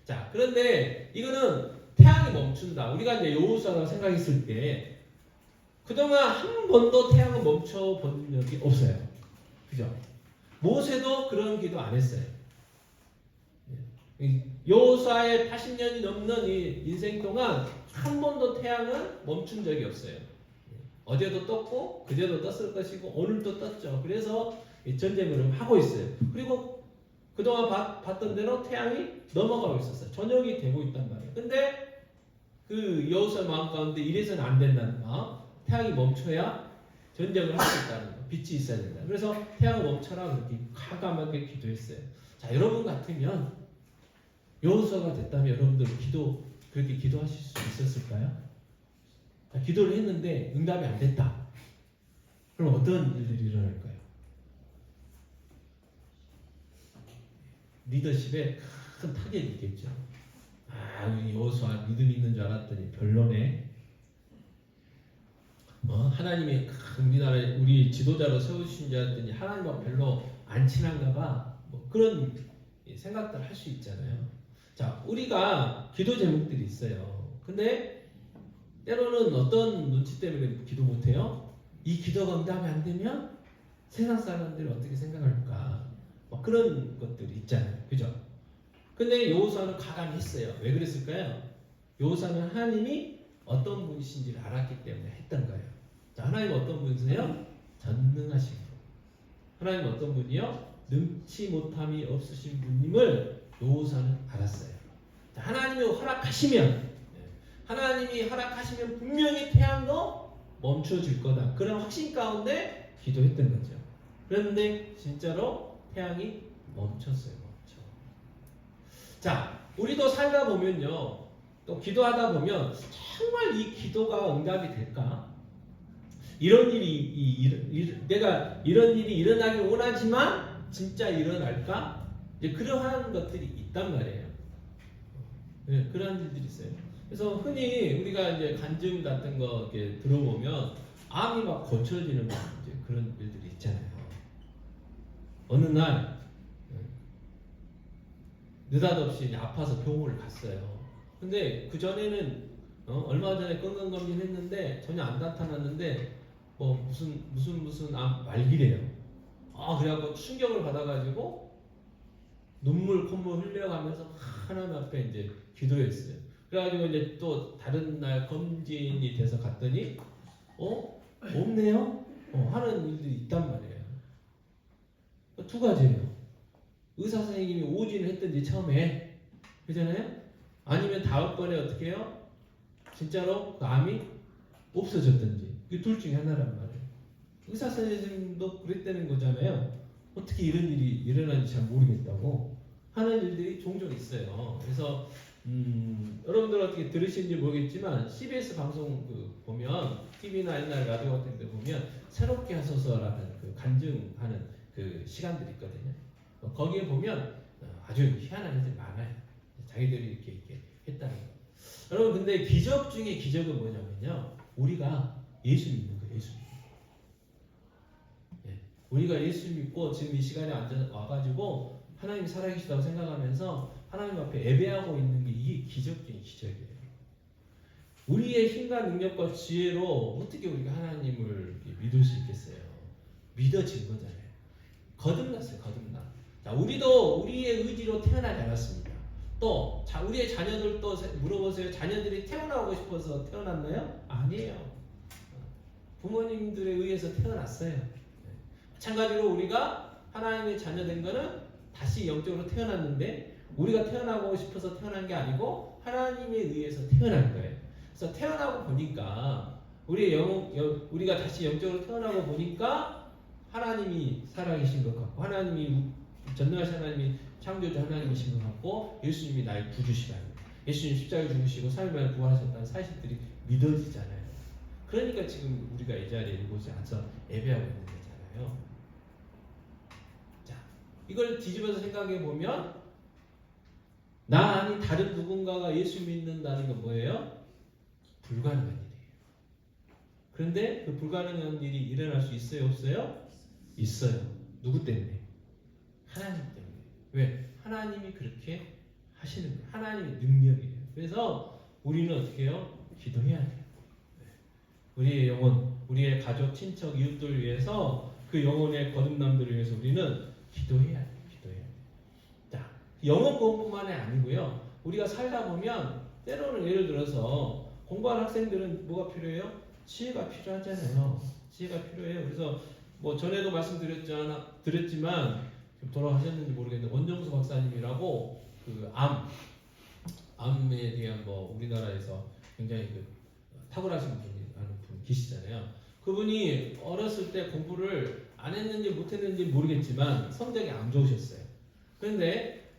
자, 그런데 이거는 태양이 멈춘다. 우리가 이제 여호수아라고 생각했을 때 그동안 한 번도 태양을 멈춰 본 적이 없어요. 그죠? 모세도 그런 기도 안 했어요. 여호수아의 80년이 넘는 이 인생 동안 한 번도 태양은 멈춘 적이 없어요. 어제도 떴고 그제도 떴을 것이고 오늘도 떴죠. 그래서 전쟁을 하고 있어요. 그리고 그동안 봤던 대로 태양이 넘어가고 있었어요. 저녁이 되고 있단 말이에요. 근데 그 여호수아 마음 가운데 이래서는 안 된다는 마음, 태양이 멈춰야 전쟁을 할 수 있다는 거. 빛이 있어야 된다. 그래서 태양 멈춰라 그렇게 과감하게 기도했어요. 자, 여러분 같으면 여호수아가 됐다면 여러분들 그렇게 기도하실 수 있었을까요? 자, 기도를 했는데 응답이 안 됐다. 그럼 어떤 일들이 일어날까요? 리더십에 큰 타격이 있겠죠. 이 여호수아 믿음 있는 줄 알았더니 별로네. 하나님이 우리나라에 우리 지도자로 세우신 줄 알았더니 하나님과 별로 안 친한가 봐. 뭐 그런 생각들 할 수 있잖아요. 자, 우리가 기도 제목들이 있어요. 근데 때로는 어떤 눈치 때문에 기도 못해요? 이 기도가 응답이 안 되면 세상 사람들이 어떻게 생각할까? 뭐 그런 것들이 있잖아요. 그죠? 근데 여호수아는 과감했어요. 왜 그랬을까요? 여호수아는 하나님이 어떤 분이신지를 알았기 때문에 했던 거예요. 자, 하나님 어떤 분이세요? 전능하신 분. 하나님 어떤 분이요? 능치 못함이 없으신 분임을 여호수아는 알았어요. 자, 하나님이 허락하시면 분명히 태양도 멈춰질 거다. 그런 확신 가운데 기도했던 거죠. 그런데 진짜로 태양이 멈췄어요. 자, 우리도 살다 보면요, 또 기도하다 보면 정말 이 기도가 응답이 될까? 내가 이런 일이 일어나길 원하지만 진짜 일어날까? 이제 그러한 것들이 있단 말이에요. 네, 그러한 일들이 있어요. 그래서 흔히 우리가 이제 간증 같은 거 이렇게 들어보면 암이 막 고쳐지는 이제 그런 일들이 있잖아요. 어느 날 느닷없이 아파서 병원을 갔어요. 근데 그 전에는 얼마 전에 건강검진 했는데 전혀 안 나타났는데 뭐 무슨 암 말기래요. 그래갖고 충격을 받아가지고 눈물 콧물 흘려가면서 하나님 앞에 이제 기도했어요. 그래가지고 이제 또 다른 날 검진이 돼서 갔더니 없네요. 하는 일들이 있단 말이에요. 두 가지예요. 의사 선생님이 오진을 했든지 처음에, 그잖아요? 아니면 다음번에 어떻게 해요? 진짜로 그 암이 없어졌든지. 그 둘 중에 하나란 말이에요. 의사 선생님도 그랬다는 거잖아요. 어떻게 이런 일이 일어나는지 잘 모르겠다고 하는 일들이 종종 있어요. 그래서 여러분들 어떻게 들으시는지 모르겠지만 CBS 방송 보면 TV나 옛날 라디오 같은 데 보면 새롭게 하소서라는 그 간증하는 그 시간들이 있거든요. 거기에 보면 아주 희한한 일들이 많아요. 자기들이 이렇게 했다는 거. 여러분, 근데 기적 중에 기적은 뭐냐면요, 우리가 예수 믿는 거예요. 예수 믿는 거. 예. 우리가 예수 믿고 지금 이 시간에 와가지고 하나님이 살아계시다고 생각하면서 하나님 앞에 예배하고 있는 게 이게 기적 중에 기적이에요. 우리의 힘과 능력과 지혜로 어떻게 우리가 하나님을 믿을 수 있겠어요? 믿어진 거잖아요. 거듭났어요. 거듭나. 자, 우리도 우리의 의지로 태어나지 않았습니다. 또 우리의 자녀들도 물어보세요. 자녀들이 태어나고 싶어서 태어났나요? 아니에요. 부모님들에 의해서 태어났어요. 마찬가지로 우리가 하나님의 자녀 된 거는 다시 영적으로 태어났는데 우리가 태어나고 싶어서 태어난 게 아니고 하나님에 의해서 태어난 거예요. 그래서 태어나고 보니까 우리가 다시 영적으로 태어나고 보니까 하나님이 살아계신 것 같고, 하나님이 전능하신 하나님이 창조주 하나님이신 것 같고, 예수님이 나의 구주시라는, 예수님 십자가에 죽으시고 3일 만에 부활하셨다는 사실들이 믿어지잖아요. 그러니까 지금 우리가 이 자리에 이곳에 앉아서 예배하고 있는 거잖아요. 자, 이걸 뒤집어서 생각해 보면 나 아닌 다른 누군가가 예수 믿는다는 건 뭐예요? 불가능한 일이에요. 그런데 그 불가능한 일이 일어날 수 있어요? 없어요? 있어요. 누구 때문에? 하나님 때문에. 왜? 하나님이 그렇게 하시는 거예요. 하나님의 능력이에요. 그래서 우리는 어떻게 해요? 기도해야 돼요. 우리의 영혼, 우리의 가족, 친척, 이웃들 위해서, 그 영혼의 거듭남들을 위해서 우리는 기도해야 돼요. 기도해야 돼요. 자, 영혼 공부만이 아니고요. 우리가 살다 보면 때로는 예를 들어서 공부하는 학생들은 뭐가 필요해요? 지혜가 필요하잖아요. 지혜가 필요해요. 그래서 뭐 전에도 드렸지만 돌아가셨는지 모르겠는데 원정수 박사님이라고 그 암에 대한 뭐 우리나라에서 굉장히 그 탁월하신 분이 계시잖아요. 그분이 어렸을 때 공부를 안 했는지 못 했는지 모르겠지만 성적이 안 좋으셨어요. 그런데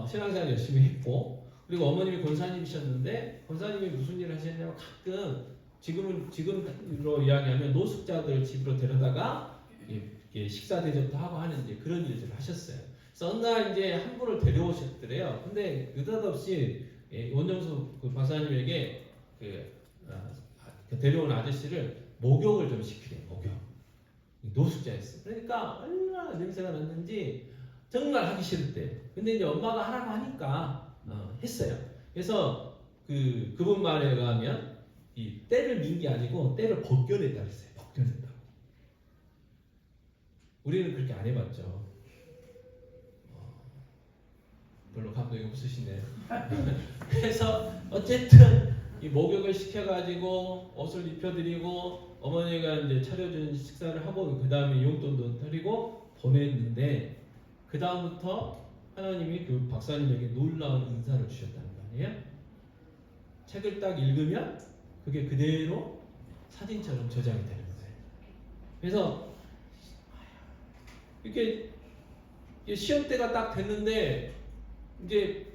신앙생활 열심히 했고, 그리고 어머님이 권사님이셨는데 권사님이 무슨 일을 하셨냐면 가끔 지금으로 이야기하면 노숙자들 집으로 데려다가 이렇게 식사 대접도 하고 하는 이제 그런 일들을 하셨어요. 그래서 어느 날 이제 한 분을 데려오셨더래요. 근데 느닷없이 원정수 그 박사님에게 그 데려온 아저씨를 목욕을 좀 시키래요. 목욕. 노숙자였어요. 그러니까 얼마나 냄새가 났는지 정말 하기 싫을 때. 근데 이제 엄마가 하라고 하니까 했어요. 그래서 그분 말에 의하면 이 때를 민 게 아니고 때를 벗겨냈다 그랬어요. 벗겨냈다. 우리는 그렇게 안 해봤죠. 별로 감동이 없으시네요. 그래서 어쨌든 이 목욕을 시켜가지고 옷을 입혀드리고 어머니가 이제 차려준 식사를 하고 그 다음에 용돈도 드리고 보냈는데 그 다음부터 하나님이 그 박사님에게 놀라운 은사를 주셨다는 거 아니에요? 책을 딱 읽으면 그게 그대로 사진처럼 저장이 되는 거예요. 그래서 이렇게 시험 때가 딱 됐는데 이제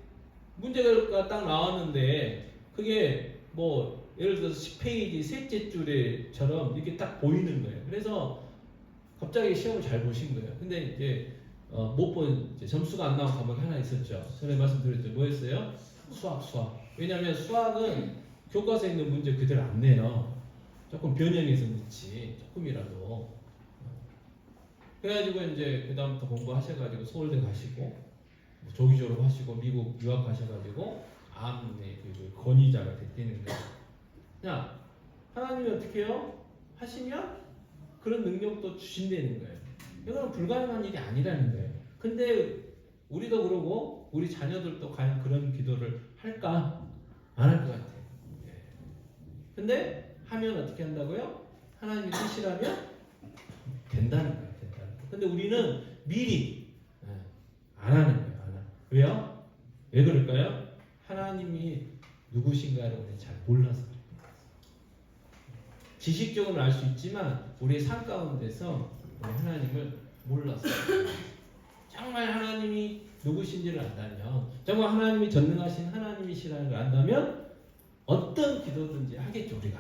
문제가 딱 나왔는데 그게 뭐 예를 들어서 10페이지 셋째 줄에처럼 이렇게 딱 보이는 거예요. 그래서 갑자기 시험을 잘 보신 거예요. 근데 이제 못 본 점수가 안 나온 과목이 하나 있었죠. 전에 말씀드렸죠. 뭐였어요? 수학. 왜냐하면 수학은 교과서에 있는 문제 그대로 안 내요. 조금 변형해서 넣지. 조금이라도. 그래가지고 이제 그 다음부터 공부하셔가지고 서울대 가시고 조기 졸업하시고 미국 유학 가셔가지고 암의 그 권위자가 됐다는 거예요. 야, 하나님이 어떻게 해요? 하시면 그런 능력도 주신다는 거예요. 이건 불가능한 일이 아니라는 거예요. 근데 우리도 그러고 우리 자녀들도 과연 그런 기도를 할까? 안 할 것 같아요. 근데 하면 어떻게 한다고요? 하나님이 뜻이라면 된다는 거예요. 근데 우리는 미리 안 하는 거예요. 왜요? 왜 그럴까요? 하나님이 누구신가를 우리는 잘 몰라서 그래요. 지식적으로는 알 수 있지만 우리의 삶 가운데서 우리 하나님을 몰라서 정말 하나님이 누구신지를 안다면, 정말 하나님이 전능하신 하나님이시라는 걸 안다면 어떤 기도든지 하겠죠 우리가.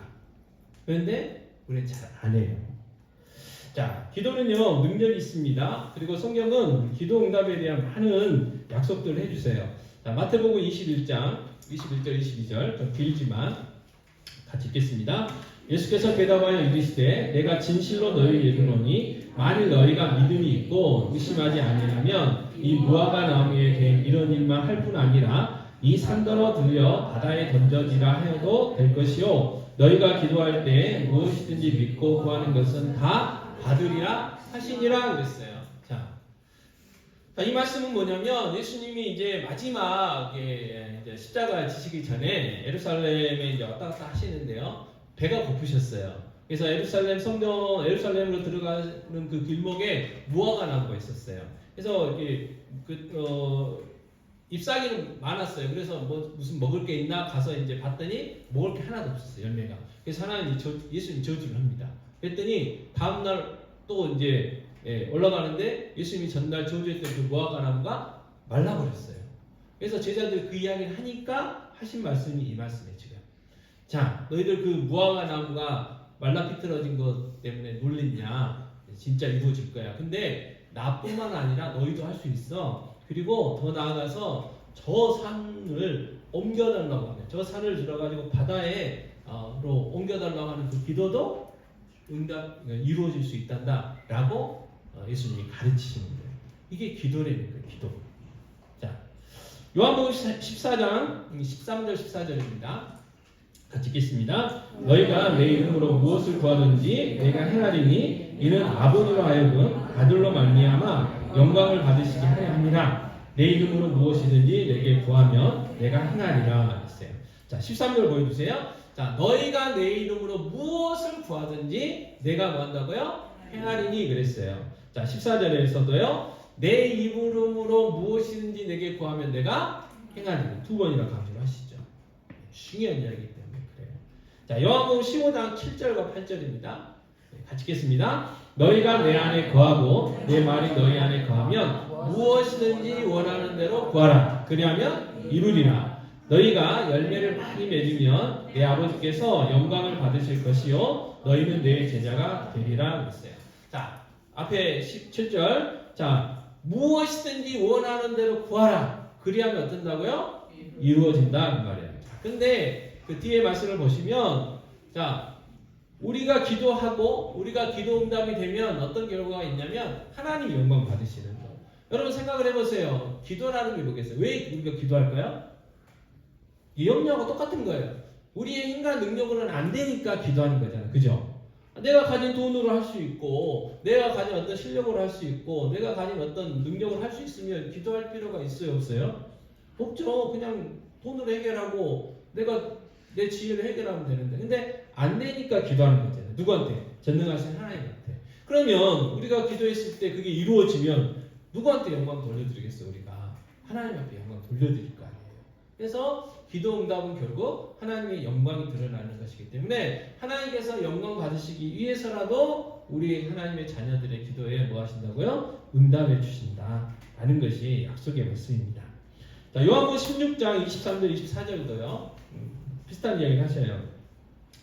그런데 우리는 잘 안 해요. 자, 기도는요 능력이 있습니다. 그리고 성경은 기도 응답에 대한 많은 약속들을 해주세요. 자, 마태복음 21장 21절 22절 좀 길지만 같이 읽겠습니다. 예수께서 대답하여 이르시되 내가 진실로 너희에게 이르노니 만일 너희가 믿음이 있고 의심하지 아니하면 이 무화과 나무에 된 이런 일만 할 뿐 아니라 이 산더러 들려 바다에 던져지라 하여도 될 것이요 너희가 기도할 때 무엇이든지 믿고 구하는 것은 다 받으리라 하시니라 그랬어요. 자, 이 말씀은 뭐냐면 예수님이 이제 마지막 이제 십자가 지시기 전에 예루살렘에 이제 왔다 갔다 하시는데요. 배가 고프셨어요. 그래서 예루살렘으로 들어가는 그 길목에 무화과 나무가 있었어요. 그래서 이게 잎사귀는 많았어요. 그래서 무슨 먹을 게 있나 가서 이제 봤더니 먹을 게 하나도 없었어요. 열매가. 그래서 하나님 예수님 저주를 합니다. 그랬더니 다음날 또 이제 올라가는데 예수님이 전날 저주했던 그 무화과 나무가 말라버렸어요. 그래서 제자들 그 이야기를 하니까 하신 말씀이 이 말씀이에요. 지금. 자, 너희들 그 무화과 나무가 말라 비틀어진 것 때문에 놀랬냐? 진짜 이루어질 거야. 근데 나뿐만 아니라 너희도 할 수 있어. 그리고 더 나아가서 저 산을 옮겨달라고 하면 저 산을 들어가지고 바다에로 옮겨달라고 하는 그 기도도 응답 이루어질 수 있단다라고 예수님이 가르치시는 거예요. 이게 기도라는 거예요. 기도. 자, 요한복음 14장 13절 14절입니다. 같이 읽겠습니다. 너희가 내 이름으로 무엇을 구하든지 내가 행하리니 이는 아버지로 하여금 아들로 말미암아 영광을 받으시게 하려 함이라. 내 이름으로 무엇이든지 내게 구하면 내가 행하리라 했어요. 자, 13절 보여주세요. 자, 너희가 내 이름으로 무엇을 구하든지 내가 뭐 한다고요? 행하리니 그랬어요. 자, 14절에서도요. 내 이름으로 무엇이든지 내게 구하면 내가 행하리니 두 번이나 강조를 하시죠. 중요한 이야기이기 때문에 그래요. 자, 요한복음 15장 7절과 8절입니다. 같이 읽겠습니다. 너희가 내 안에 거하고 내 말이 너희 안에 거하면 무엇이든지 원하는 대로 구하라. 그리하면 이루리라. 너희가 열매를 많이 맺으면 내 아버지께서 영광을 받으실 것이요 너희는 내 제자가 되리라 그랬어요. 자, 앞에 17절. 자, 무엇이든지 원하는 대로 구하라. 그리하면 어떤다고요? 이루어진다 그 말이에요. 근데 그 뒤에 말씀을 보시면 자, 우리가 기도하고 우리가 기도 응답이 되면 어떤 결과가 있냐면 하나님 영광 받으시는 거. 여러분 생각을 해보세요. 기도라는 게 뭐겠어요? 왜 우리가 기도할까요? 이 염려하고 똑같은 거예요. 우리의 인간 능력으로는 안 되니까 기도하는 거잖아요. 그죠? 내가 가진 돈으로 할 수 있고 내가 가진 어떤 실력으로 할 수 있고 내가 가진 어떤 능력을 할 수 있으면 기도할 필요가 있어요? 없어요? 없죠. 그냥 돈으로 해결하고 내가 내 지혜를 해결하면 되는데 근데 안 되니까 기도하는 거잖아요. 누구한테? 전능하신 하나님한테. 그러면 우리가 기도했을 때 그게 이루어지면 누구한테 영광 돌려드리겠어? 우리가 하나님 앞에 영광 돌려드릴 거 아니에요. 그래서 기도 응답은 결국 하나님의 영광이 드러나는 것이기 때문에 하나님께서 영광 받으시기 위해서라도 우리 하나님의 자녀들의 기도에 뭐 하신다고요? 응답해 주신다 라는 것이 약속의 말씀입니다. 자, 요한복음 16장 23절 24절도요 비슷한 이야기를 하셔요.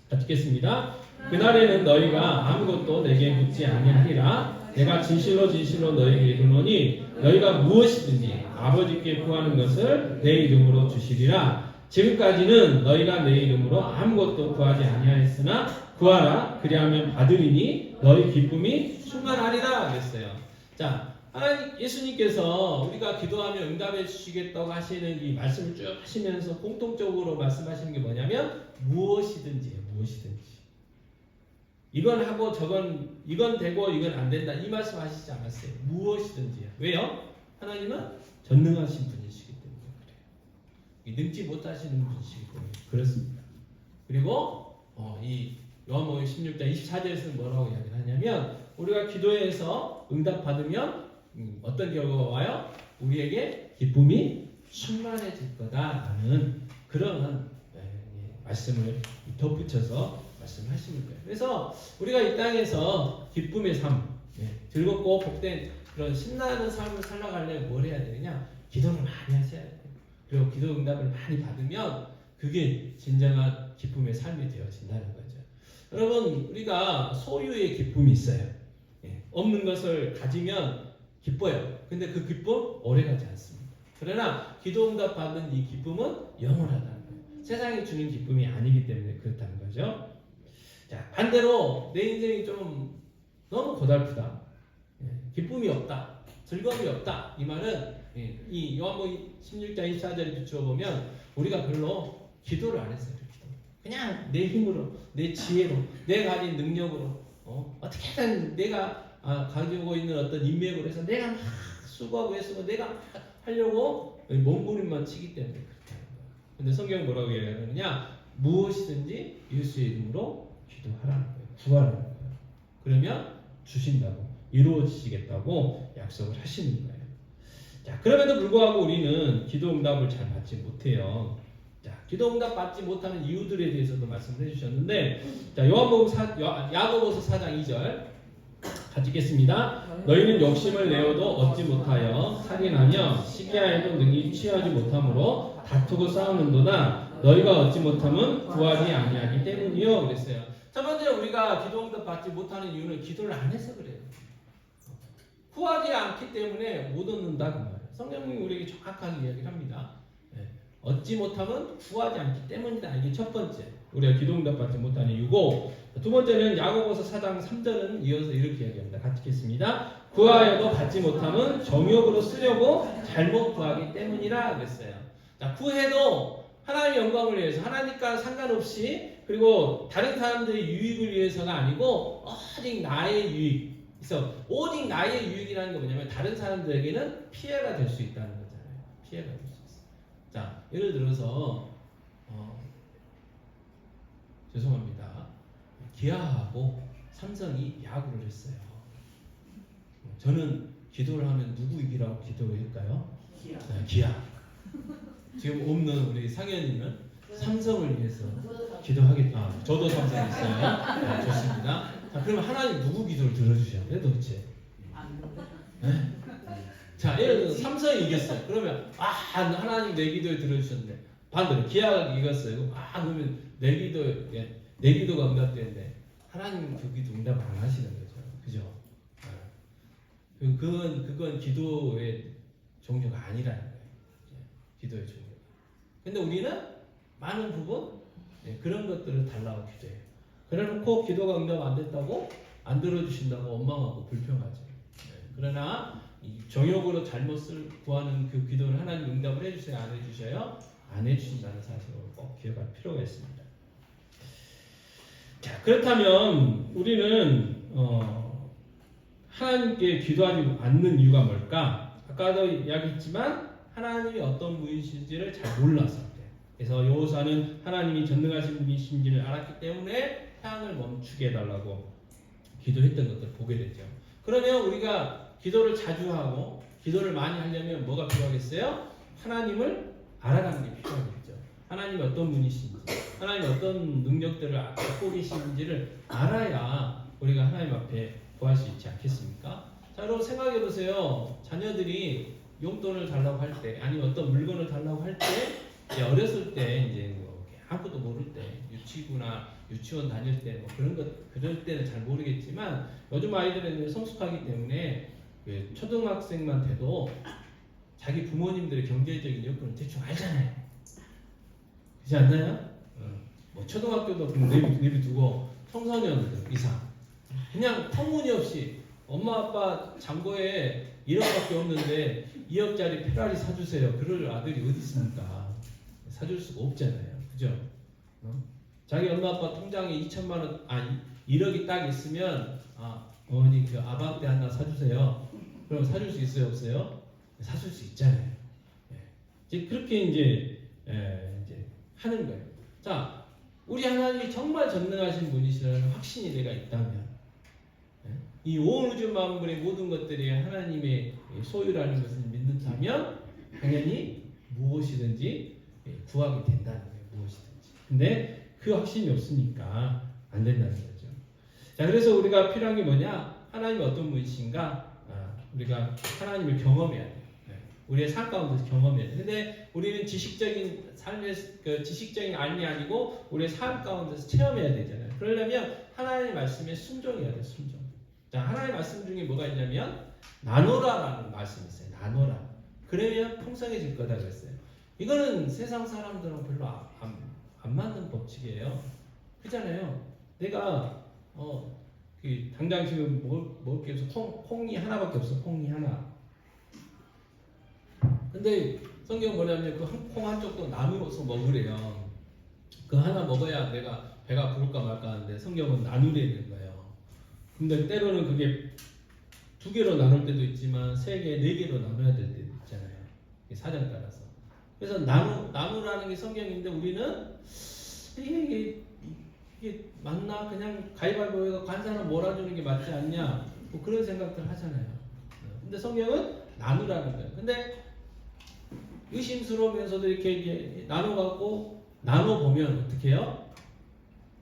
같이 읽겠습니다. 그날에는 너희가 아무것도 내게 묻지 아니하리라. 내가 진실로 진실로 너희에게 이르노니 너희가 무엇이든지 아버지께 구하는 것을 내 이름으로 주시리라. 지금까지는 너희가 내 이름으로 아무것도 구하지 아니하였으나 구하라. 그리하면 받으리니 너희 기쁨이 충만하리라 그랬어요. 자, 하나님 예수님께서 우리가 기도하면 응답해 주시겠다고 하시는 이 말씀을 쭉 하시면서 공통적으로 말씀하시는 게 뭐냐면 무엇이든지예요. 무엇이든지. 이건 하고 저건 이건 되고 이건 안 된다. 이 말씀 하시지 않았어요. 무엇이든지요. 왜요? 하나님은 전능하신 분이시기 때문에 그래요. 능지 못하시는 분이시기 때문에 그렇습니다. 그리고 이 요한복음 16장 24절에서는 뭐라고 이야기를 하냐면 우리가 기도해서 응답 받으면 어떤 결과가 와요? 우리에게 기쁨이 충만해질 거다라는 그런 말씀을 덧붙여서 말씀하시는 거예요. 그래서 우리가 이 땅에서 기쁨의 삶, 즐겁고 복된 그런 신나는 삶을 살아가려면 뭘 해야 되느냐? 기도를 많이 하셔야 돼요. 그리고 기도 응답을 많이 받으면 그게 진정한 기쁨의 삶이 되어진다는 거죠. 여러분, 우리가 소유의 기쁨이 있어요. 없는 것을 가지면 기뻐요. 근데 그 기쁨 오래가지 않습니다. 그러나 기도 응답 받는 이 기쁨은 영원하다는 거예요. 세상이 주는 기쁨이 아니기 때문에 그렇다는 거죠. 자, 반대로 내 인생이 좀 너무 고달프다. 기쁨이 없다. 즐거움이 없다. 이 말은 이 요한복음 16장 24절에 비추어 보면 우리가 별로 기도를 안 했어요. 그냥 내 힘으로, 내 지혜로, 내가 가진 능력으로 어떻게든 내가 가지고 있는 어떤 인맥으로 해서 내가 막 수고하고 애쓰고 내가 막 하려고 몸부림만 치기 때문에 그렇게 하는 거예요. 근데 성경은 뭐라고 얘기하느냐? 무엇이든지 예수의 이름으로 기도하라는 거예요. 구하라는 거예요. 그러면 주신다고, 이루어지시겠다고 약속을 하시는 거예요. 자, 그럼에도 불구하고 우리는 기도 응답을 잘 받지 못해요. 자, 기도 응답 받지 못하는 이유들에 대해서도 말씀을 해주셨는데, 자, 야고보서 4장 2절 같이 읽겠습니다. 너희는 욕심을 내어도 얻지 못하여 살인하며 시기하여도 능히 취하지 못함으로 다투고 싸우는도다. 너희가 얻지 못함은 구하지 아니하기 때문이요. 그랬어요. 첫 번째 우리가 기도 응답 받지 못하는 이유는 기도를 안 해서 그래요. 구하지 않기 때문에 못 얻는다 그 말이에요. 성경이 우리에게 정확하게 이야기를 합니다. 얻지 못함은 구하지 않기 때문이다. 이게 첫 번째 우리가 기도 응답 받지 못하는 이유고, 두 번째는 야고보서 4장 3절은 이어서 이렇게 이야기합니다. 같이 읽겠습니다. 구하여도 받지 못함은 정욕으로 쓰려고 잘못 구하기 때문이라 그랬어요. 자, 구해도 하나님의 영광을 위해서 하나님과 상관없이 그리고 다른 사람들의 유익을 위해서가 아니고 오직 나의 유익. 그래서 오직 나의 유익이라는 게 뭐냐면 다른 사람들에게는 피해가 될 수 있다는 거잖아요. 피해가 될 수 있어요. 자, 예를 들어서 죄송합니다. 기아하고 삼성이 야구를 했어요. 저는 기도를 하면 누구 이기라고 기도할까요? 기아. 지금 없는 우리 상현이는 삼성을 위해서 기도하겠다. 저도 삼성이 있어요. 좋습니다. 자, 그러면 하나님 누구 기도를 들어주셔야 돼요, 도대체? 네? 자, 예를 들어서 삼성이 이겼어요. 그러면 하나님 내 기도에 들어주셨는데 반대로 기아가 이겼어요. 그러면 내 기도가 응답되는데 하나님 그 기도 응답 안 하시는 거죠, 그죠? 그건 기도의 종류가 아니라는 거예요. 기도의 종류. 근데 우리는 많은 부분 그런 것들을 달라고 기도해요. 그래놓고 기도가 응답 안 됐다고 안 들어주신다고 원망하고 불평하죠. 그러나 이 정욕으로 잘못을 구하는 그 기도를 하나님 응답을 해주세요, 안 해주셔요? 안 해주신다는 사실을 꼭 기억할 필요가 있습니다. 자, 그렇다면 우리는 하나님께 기도하지 않는 이유가 뭘까? 아까도 이야기했지만 하나님이 어떤 분이신지를 잘 몰라서 그래요. 그래서 여호사는 하나님이 전능하신 분이신지를 알았기 때문에 태양을 멈추게 해달라고 기도했던 것들을 보게 되죠. 그러면 우리가 기도를 자주 하고 기도를 많이 하려면 뭐가 필요하겠어요? 하나님을 알아가는 게 필요하겠죠. 하나님이 어떤 분이신지, 하나님이 어떤 능력들을 갖고 계시는지를 알아야 우리가 하나님 앞에 구할 수 있지 않겠습니까? 자, 여러분 생각해 보세요. 자녀들이 용돈을 달라고 할 때, 아니면 어떤 물건을 달라고 할 때, 이제 어렸을 때 이제 뭐 아무것도 모를 때, 유치원 다닐 때, 뭐 그럴 때는 잘 모르겠지만 요즘 아이들은 성숙하기 때문에 초등학생만 돼도 자기 부모님들의 경제적인 여건을 대충 알잖아요. 그렇지 않나요? 뭐 초등학교도 내비두고 청소년들 이상 그냥 터무니없이 엄마 아빠 잔고에 1억밖에 없는데 2억짜리 페라리 사주세요. 그럴 아들이 어디 있습니까? 사줄 수가 없잖아요. 그죠? 자기 엄마 아빠 통장에 2천만 원, 1억이 딱 있으면 어머니 그 아반떼 하나 사주세요. 그럼 사줄 수 있어요, 없어요? 사줄 수 있잖아요. 이제 그렇게 이제 하는 거예요. 자, 우리 하나님이 정말 전능하신 분이시라는 확신이 내가 있다면, 이 온 우주 만물의 모든 것들이 하나님의 소유라는 것을 믿는다면 당연히 무엇이든지 구하게 된다는 거예요. 무엇이든지. 근데 그 확신이 없으니까 안 된다는 거죠. 자, 그래서 우리가 필요한 게 뭐냐? 하나님이 어떤 분이신가? 우리가 하나님을 경험해야 돼요. 우리의 삶 가운데서 경험해야 돼요. 근데 우리는 지식적인 삶의 지식적인 알미 아니고 우리의 삶 가운데서 체험해야 되잖아요. 그러려면 하나님의 말씀에 순종해야 돼요. 순종. 자, 하나님의 말씀 중에 뭐가 있냐면 나누라라는 말씀이 있어요. 나누라. 그러면 풍성해질 거다 그랬어요. 이거는 세상 사람들은 별로 안 맞는 법칙이에요. 그렇잖아요. 내가 당장 지금 먹을 게 없어. 콩이 하나밖에 없어. 콩이 하나. 근데 성경 뭐냐면 그 콩 한쪽도 나누어서 먹으래요. 그 하나 먹어야 내가 배가 부를까 말까 하는데 성경은 나누래는 거예요. 근데 때로는 그게 2개로 나눌 때도 있지만 3개, 4개로 나눠야 될 때도 있잖아요. 사정 따라서. 그래서 나누라는 게 성경인데 우리는 이게 맞나? 그냥 가위바위보해서 간 사람 몰아주는 게 맞지 않냐? 뭐 그런 생각들 하잖아요. 근데 성경은 나누라는 거예요. 근데 의심스러우면서도 이렇게 나눠갖고 나눠보면 어떻게 해요?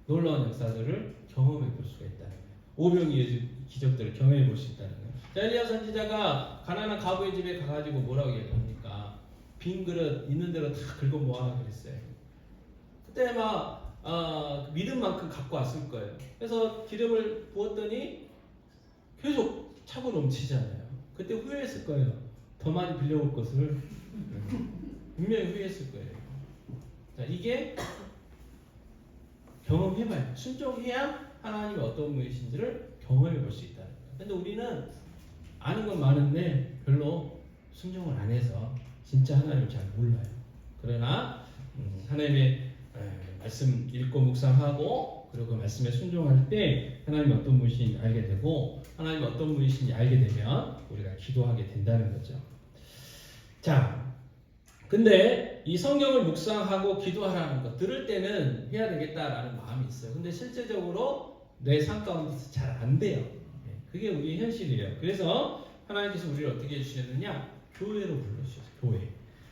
놀라운 역사들을 경험해 볼 수가 있다는 거예요. 오병이의 기적들을 경험해 볼 수 있다는 거예요. 자, 엘리야 선지자가 가나안 과부의 집에 가가지고 뭐라고 얘기합니까? 빈 그릇 있는 대로 다 긁어 모아라 그랬어요. 그때 막 믿은 만큼 갖고 왔을 거예요. 그래서 기름을 부었더니 계속 차고 넘치잖아요. 그때 후회했을 거예요. 더 많이 빌려올 것을 분명히 후회했을 거예요. 자, 이게 경험해봐요. 순종해야 하나님이 어떤 분이신지를 경험해 볼 수 있다는 거예요. 근데 우리는 아는 건 많은데 별로 순종을 안 해서 진짜 하나님을 잘 몰라요. 그러나 하나님의 말씀 읽고 묵상하고 그리고 그 말씀에 순종할 때 하나님이 어떤 분이신지 알게 되고 하나님이 어떤 분이신지 알게 되면 우리가 기도하게 된다는 거죠. 자, 근데 이 성경을 묵상하고 기도하라는 거 들을 때는 해야 되겠다라는 마음이 있어요. 근데 실제적으로 내 삶 가운데서 잘 안 돼요. 그게 우리의 현실이에요. 그래서 하나님께서 우리를 어떻게 해주셨느냐? 교회로 불러주셨어요. 교회.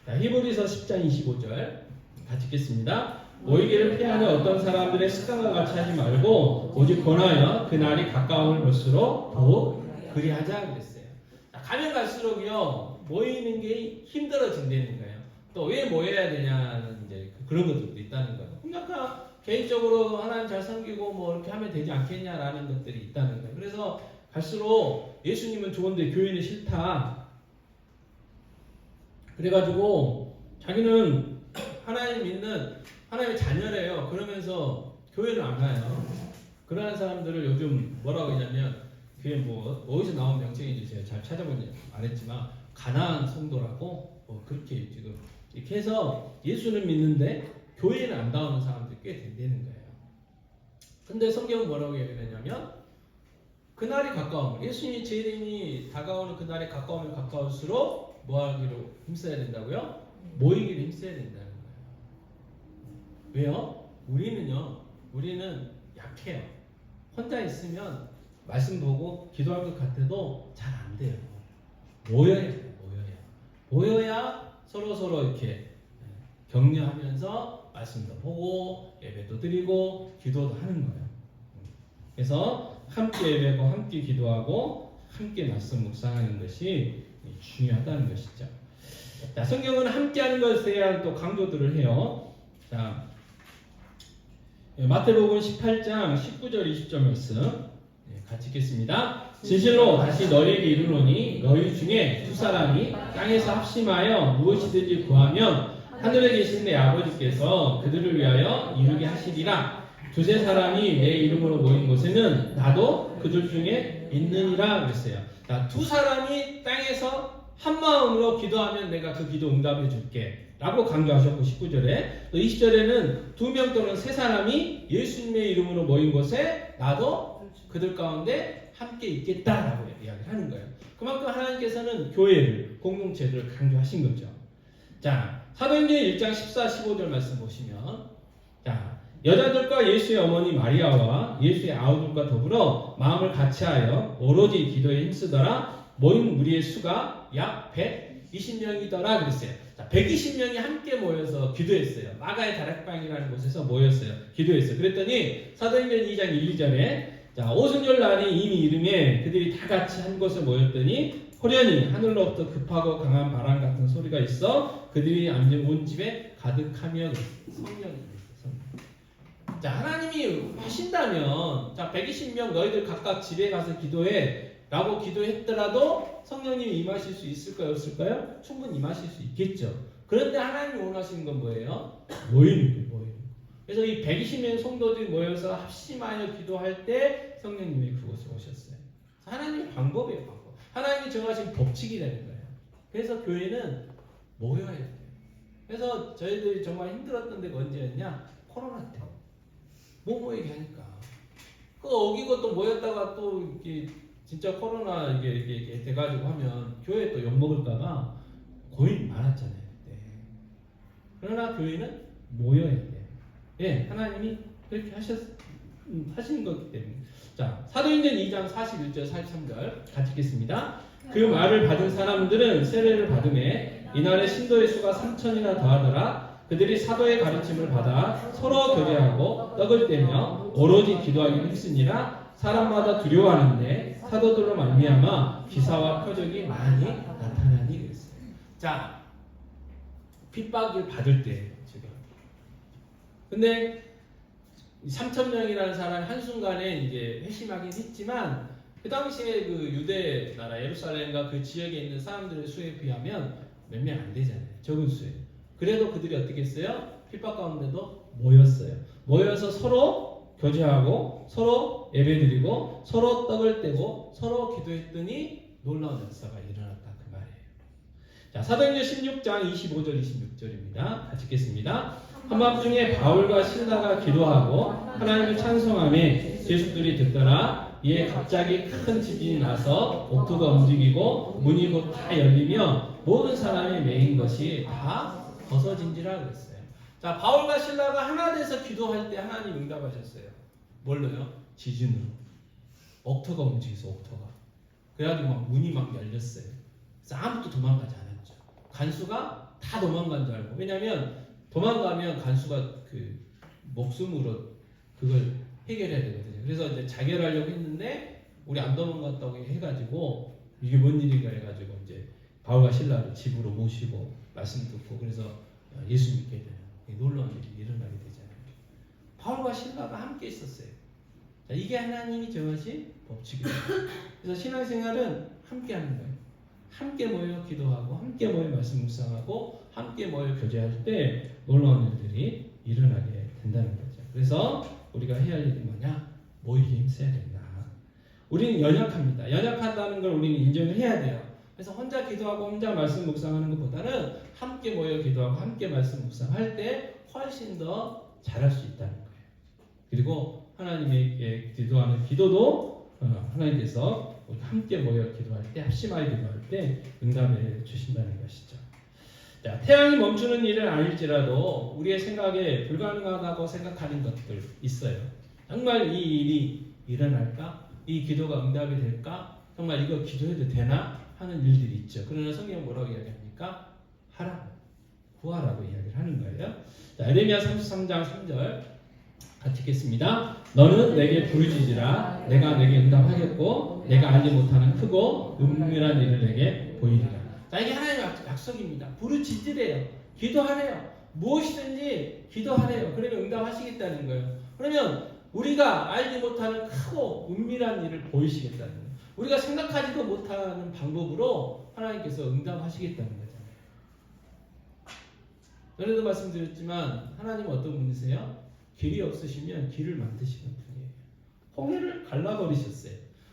자, 히브리서 10장 25절 같이 읽겠습니다. 모이기를 피하는 어떤 사람들의 습관과 같이 하지 말고 오직 권하여 그 날이 가까움을 볼수록 더욱 그리하자 그랬어요. 가면 갈수록요 모이는 게 힘들어진다는 거예요. 또 왜 모여야 되냐는 이제 그런 것들도 있다는 거예요. 그러니까 개인적으로 하나님 잘 섬기고 뭐 이렇게 하면 되지 않겠냐라는 것들이 있다는 거예요. 그래서 갈수록 예수님은 좋은데 교회는 싫다. 그래가지고 자기는 하나님 믿는 하나님의 자녀래요. 그러면서 교회를 안 가요. 그러한 사람들을 요즘 뭐라고 하냐면 그게 뭐 어디서 나온 명칭인지 제가 잘 찾아보지 않았지만 가나안 성도라고 그렇게 지금 이렇게 해서 예수는 믿는데 교회는 안 나오는 사람들이 꽤 된다는 거예요. 근데 성경은 뭐라고 얘기하냐면 그날이 가까우면 예수님이 재림이 다가오는 그날이 가까우면 가까울수록 뭐 하기로 힘써야 된다고요? 모이기를 힘써야 된다는 거예요. 왜요? 우리는 약해요. 혼자 있으면 말씀 보고 기도할 것 같아도 잘 안 돼요. 모여야 돼요. 모여야 서로 이렇게 격려하면서 말씀도 보고 예배도 드리고 기도도 하는 거예요. 그래서 함께 예배하고 함께 기도하고 함께 말씀 묵상하는 것이 중요하다는 것이죠. 자, 성경은 함께하는 것에 대한 또 강조들을 해요. 자, 마태복음 18장 19절 20절 말씀 같이 읽겠습니다. 진실로 다시 너희에게 이르노니 너희 중에 두 사람이 땅에서 합심하여 무엇이든지 구하면 하늘에 계신 내 아버지께서 그들을 위하여 이루게 하시리라. 두세 사람이 내 이름으로 모인 곳에는 나도 그들 중에 있느니라 그랬어요. 자, 두 사람이 땅에서 한 마음으로 기도하면 내가 그 기도 응답해 줄게 라고 강조하셨고 19절에 또 20절에는 2명 또는 3사람이 예수님의 이름으로 모인 곳에 나도 그들 가운데 함께 있겠다라고 이야기를 하는 거예요. 그만큼 하나님께서는 교회를 공동체를 강조하신 거죠. 자, 사도행전 1장 14, 15절 말씀 보시면 자, 여자들과 예수의 어머니 마리아와 예수의 아우들과 더불어 마음을 같이하여 오로지 기도에 힘쓰더라. 모인 무리의 수가 약 120명이더라 그랬어요. 자, 120명이 함께 모여서 기도했어요. 마가의 다락방이라는 곳에서 모였어요. 기도했어요. 그랬더니 사도행전 2장 1, 2절에 자, 오순절 날이 이미 이름에 그들이 다 같이 한 곳에 모였더니 호련히 하늘로부터 급하고 강한 바람 같은 소리가 있어 그들이 앉은 온 집에 가득하며 성령이 있어요. 자, 하나님이 하신다면 자, 120명 너희들 각각 집에 가서 기도해 라고 기도했더라도 성령님이 임하실 수 있을까요? 없을까요? 충분히 임하실 수 있겠죠. 그런데 하나님이 원하시는 건 뭐예요? 모이는 거예요. 그래서 이 120명 성도들이 모여서 합심하여 기도할 때 성령님이 그곳에 오셨어요. 하나님의 방법이에요. 방법. 하나님이 정하신 법칙이 되는 거예요. 그래서 교회는 모여야 돼요. 그래서 저희들이 정말 힘들었던 데가 언제였냐? 코로나 때. 못 모이게 하니까. 그 어기고 또 모였다가 또 이렇게 진짜 코로나 이게 돼가지고 하면 교회 또 욕먹을까봐 고인이 많았잖아요. 그때. 그러나 교회는 모여야 돼요. 예, 하나님이 그렇게 하시는 거기 때문에. 자, 사도행전 2장 41절 43절 같이 읽겠습니다. 그 말을 받은 사람들은 세례를 받음에 이날의 신도의 수가 3,000이나 더하더라. 그들이 사도의 가르침을 받아 서로 교제하고 떡을 떼며 오로지 기도하기를 힘쓰니라. 사람마다 두려워하는데 사도들로 말미암아 기사와 표적이 많이 나타나니 그랬어요. 자, 핍박을 받을 때 지금. 근데 3,000명이라는 사람이 한순간에 이제 회심하긴 했지만 그 당시에 그 유대 나라 예루살렘과 그 지역에 있는 사람들의 수에 비하면 몇 명 안 되잖아요. 적은 수에. 그래도 그들이 어떻게 했어요? 핍박 가운데도 모였어요. 모여서 서로 교제하고 서로 예배드리고 서로 떡을 떼고 서로 기도했더니 놀라운 역사가 일어났다 그 말이에요. 자, 사도행전 16장 25절 26절입니다. 같이 읽겠습니다. 한밤중에 바울과 실라가 기도하고 하나님을 찬송하며 제수들이 듣더라. 이에 갑자기 큰 지진이 나서 옥토가 움직이고 문이 곧 다 열리며 모든 사람이 메인 것이 다 벗어진지라 그랬어요. 자, 바울과 실라가 하나 돼서 기도할 때 하나님 응답하셨어요. 뭘로요? 지진으로. 옥토가 움직여서 옥토가. 그래가지고 막 문이 막 열렸어요. 그래서 아무도 도망가지 않았죠. 간수가 다 도망간 줄 알고. 왜냐하면 도망가면 간수가 그 목숨으로 그걸 해결해야 되거든요. 그래서 이제 자결하려고 했는데 우리 안 도망갔다고 해가지고 이게 뭔 일인가 해가지고 이제 바울과 신라를 집으로 모시고 말씀 듣고 그래서 예수 믿게 돼요. 놀라운 일이 일어나게 되잖아요. 바울과 신라가 함께 있었어요. 자, 이게 하나님이 정하신 법칙이에요. 그래서 신앙생활은 함께 하는 거예요. 함께 모여 기도하고 함께 모여 말씀 묵상하고 함께 모여 교제할 때 놀라운 일들이 일어나게 된다는 거죠. 그래서 우리가 해야 할 일이 뭐냐? 모이기 힘써야 된다. 우리는 연약합니다. 연약하다는 걸 우리는 인정을 해야 돼요. 그래서 혼자 기도하고 혼자 말씀 묵상하는 것보다는 함께 모여 기도하고 함께 말씀 묵상할 때 훨씬 더 잘할 수 있다는 거예요. 그리고 하나님에게 기도하는 기도도 하나님께서 함께 모여 기도할 때 합심하여 기도할 때 응답해 주신다는 것이죠. 자, 태양이 멈추는 일은 아닐지라도 우리의 생각에 불가능하다고 생각하는 것들 있어요. 정말 이 일이 일어날까? 이 기도가 응답이 될까? 정말 이거 기도해도 되나? 하는 일들이 있죠. 그러나 성경 뭐라고 이야기합니까? 하라, 구하라고 이야기를 하는 거예요. 자, 에레미야 33장 3절 같이 읽겠습니다. 너는 내게 부르짖으라 내가 내게 응답하겠고 내가 알지 못하는 크고 은밀한 일을 내게 보이리라. 자, 이게 하나님의 약속입니다. 부르짖으래요. 기도하래요. 무엇이든지 기도하래요. 그러면 응답하시겠다는 거예요. 그러면 우리가 알지 못하는 크고 은밀한 일을 보이시겠다는 거예요. 우리가 생각하지도 못하는 방법으로 하나님께서 응답하시겠다는 거잖아요. 전에도 말씀드렸지만 하나님은 어떤 분이세요? 길이 없으시면 길을 만드시는 분이에요. 홍해를 갈라버리셨어요.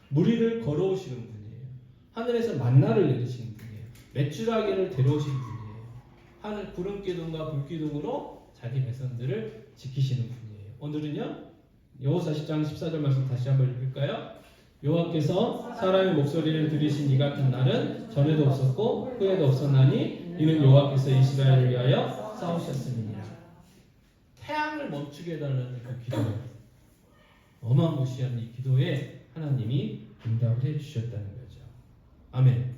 물 위를 걸어오시는 분이에요. 하늘에서 만나를 내리시는 분이에요. 메추라기를 데려오시는 분이에요. 하늘 구름기둥과 불기둥으로 자기 백성들을 지키시는 분이에요. 오늘은요 여호수아 10장 14절 말씀 다시 한번 읽을까요? 여호와께서 사람의 목소리를 들으신 이 같은 날은 전에도 없었고 후에도 없었나니 이는 여호와께서 이스라엘을 위하여 싸우셨음이니라. 태양을 멈추게 해달라는 그 기도예요. 어마무시한 이 기도에 하나님이 응답을 해주셨다는 거죠. 아멘.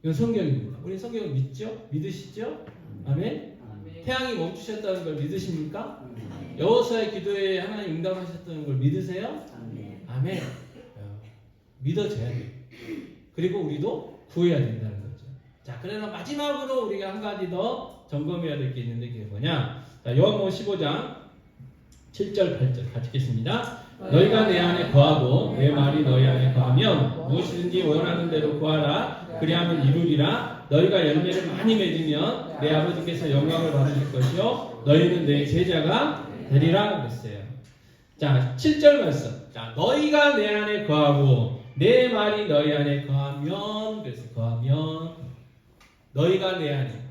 이건 성경입니다. 우리 성경을 믿죠? 믿으시죠? 아멘. 태양이 멈추셨다는 걸 믿으십니까? 여호수아의 기도에 하나님 응답하셨다는 걸 믿으세요? 아멘. 믿어져야 돼요. 그리고 우리도 구해야 된다는 거죠. 자, 그러나 마지막으로 우리가 한 가지 더 점검해야 될 게 있는데 그게 뭐냐? 자, 요한복음 15장 7절 8절 같이 읽겠습니다. 너희가 내 안에 거하고 내 말이 너희 안에 거하면 무엇이든지 원하는 대로 구하라. 그리하면 이루리라. 너희가 열매를 많이 맺으면 내 아버지께서 영광을 받으실 것이요 너희는 내 제자가 되리라 그랬어요. 자, 7절 말씀. 자, 너희가 내 안에 거하고 내 말이 너희 안에 거하면 그래서 거하면 너희가 내 안에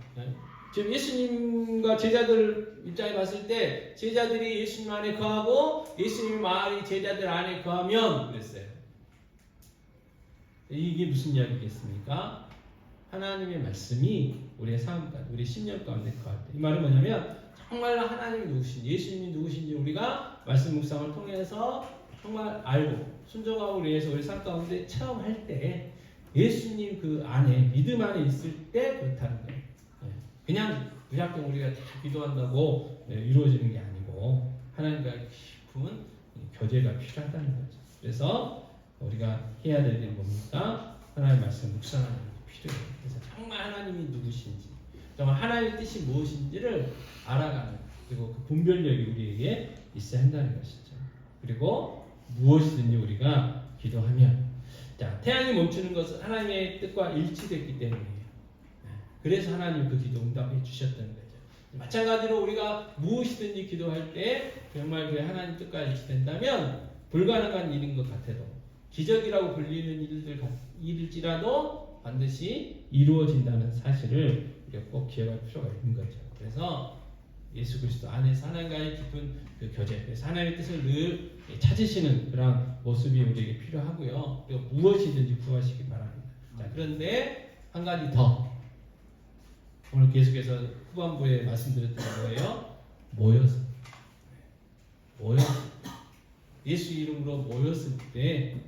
지금 예수님과 제자들 입장에 봤을 때 제자들이 예수님 안에 거하고 예수님 말이 제자들 안에 거하면 그랬어요. 이게 무슨 이야기겠습니까? 하나님의 말씀이 우리의 삶 가운데, 우리 심령 가운데 거할 때. 이 말은 뭐냐면 정말 하나님이 누구신지, 예수님이 누구신지 우리가 말씀 묵상을 통해서 정말 알고 순종하고 위해서 우리 삶 가운데 체험할 때 예수님 그 안에 믿음 안에 있을 때 그렇다는 거예요. 그냥 무작정 우리가 다 기도한다고 이루어지는 게 아니고 하나님과의 깊은 교제가 필요하다는 거죠. 그래서 우리가 해야 될 일이 뭡니까? 하나님의 말씀 묵상하는 게 필요해요. 그래서 정말 하나님이 누구신지 정말 하나님의 뜻이 무엇인지를 알아가는 그리고 그 분별력이 우리에게 있어야 한다는 것이죠. 그리고 무엇이든지 우리가 기도하면 자, 태양이 멈추는 것은 하나님의 뜻과 일치됐기 때문이에요. 그래서 하나님 그 기도 응답해 주셨다는 거죠. 마찬가지로 우리가 무엇이든지 기도할 때 정말 그 하나님 뜻과 일치된다면 불가능한 일인 것 같아도 기적이라고 불리는 일일지라도 반드시 이루어진다는 사실을 우리가 꼭 기억할 필요가 있는 거죠. 그래서 예수 그리스도 안에서 하나님과의 깊은 그 교제, 그래서 하나님의 뜻을 늘 찾으시는 그런 모습이 우리에게 필요하고요. 그리고 무엇이든지 구하시기 바랍니다. 자, 그런데 한 가지 더 오늘 계속해서 후반부에 말씀드렸던 거예요. 모여서 예수 이름으로 모였을 때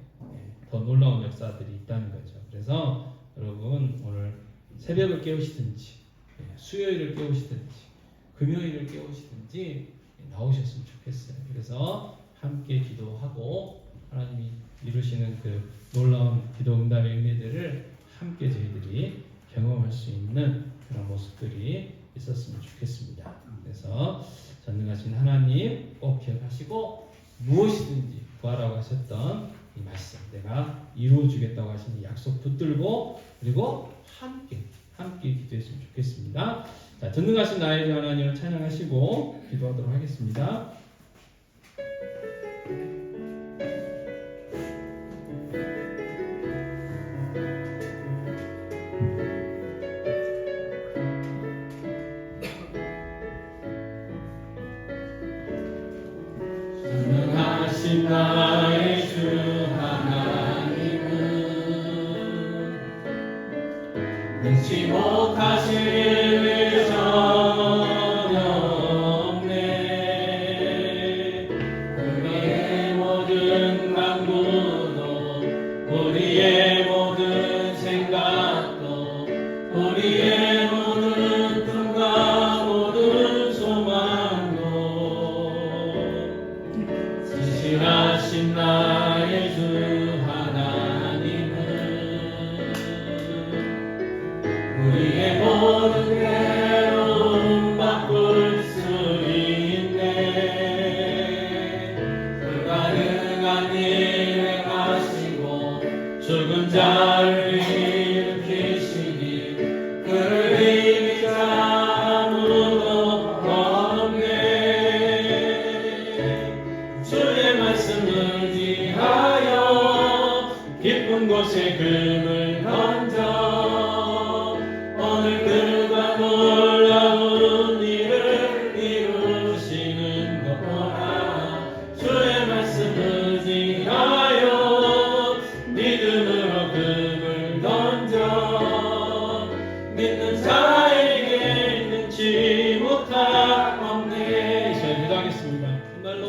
더 놀라운 역사들이 있다는 거죠. 그래서 여러분 오늘 새벽을 깨우시든지 수요일을 깨우시든지 금요일을 깨우시든지 나오셨으면 좋겠어요. 그래서 함께 기도하고 하나님이 이루시는 그 놀라운 기도 응답의 은혜들을 함께 저희들이 경험할 수 있는 그런 모습들이 있었으면 좋겠습니다. 그래서 전능하신 하나님 꼭 기억하시고 무엇이든지 구하라고 하셨던 이 말씀, 내가 이루어주겠다고 하신 이 약속 붙들고 그리고 함께 기도했으면 좋겠습니다. 자, 전능하신 나의 주 하나님을 찬양하시고 기도하도록 하겠습니다. 전능하신 나의 주 하나님은 능치 못하실 일 전혀 없네. 우리의 모든 강구도 우리의 모든 생각도 우리의 모든 꿈과 모든 소망도 지시하신 나의 주 하나님은 우리의 모든 괴로움 바꿀 수 있네. 불가능한 일 행하시고 죽은 자를 일으키시니 그를 이길 자 아무도 없네. 주의 말씀을 의지하여 깊은 곳에 금을 던져 오늘 그가 놀라운 일을 이루시는 것 보라. 주의 말씀을 의지하여 믿음으로 금을 던져 믿는 자에게 능치 못할 없네. 자, 기도하겠습니다. 정말로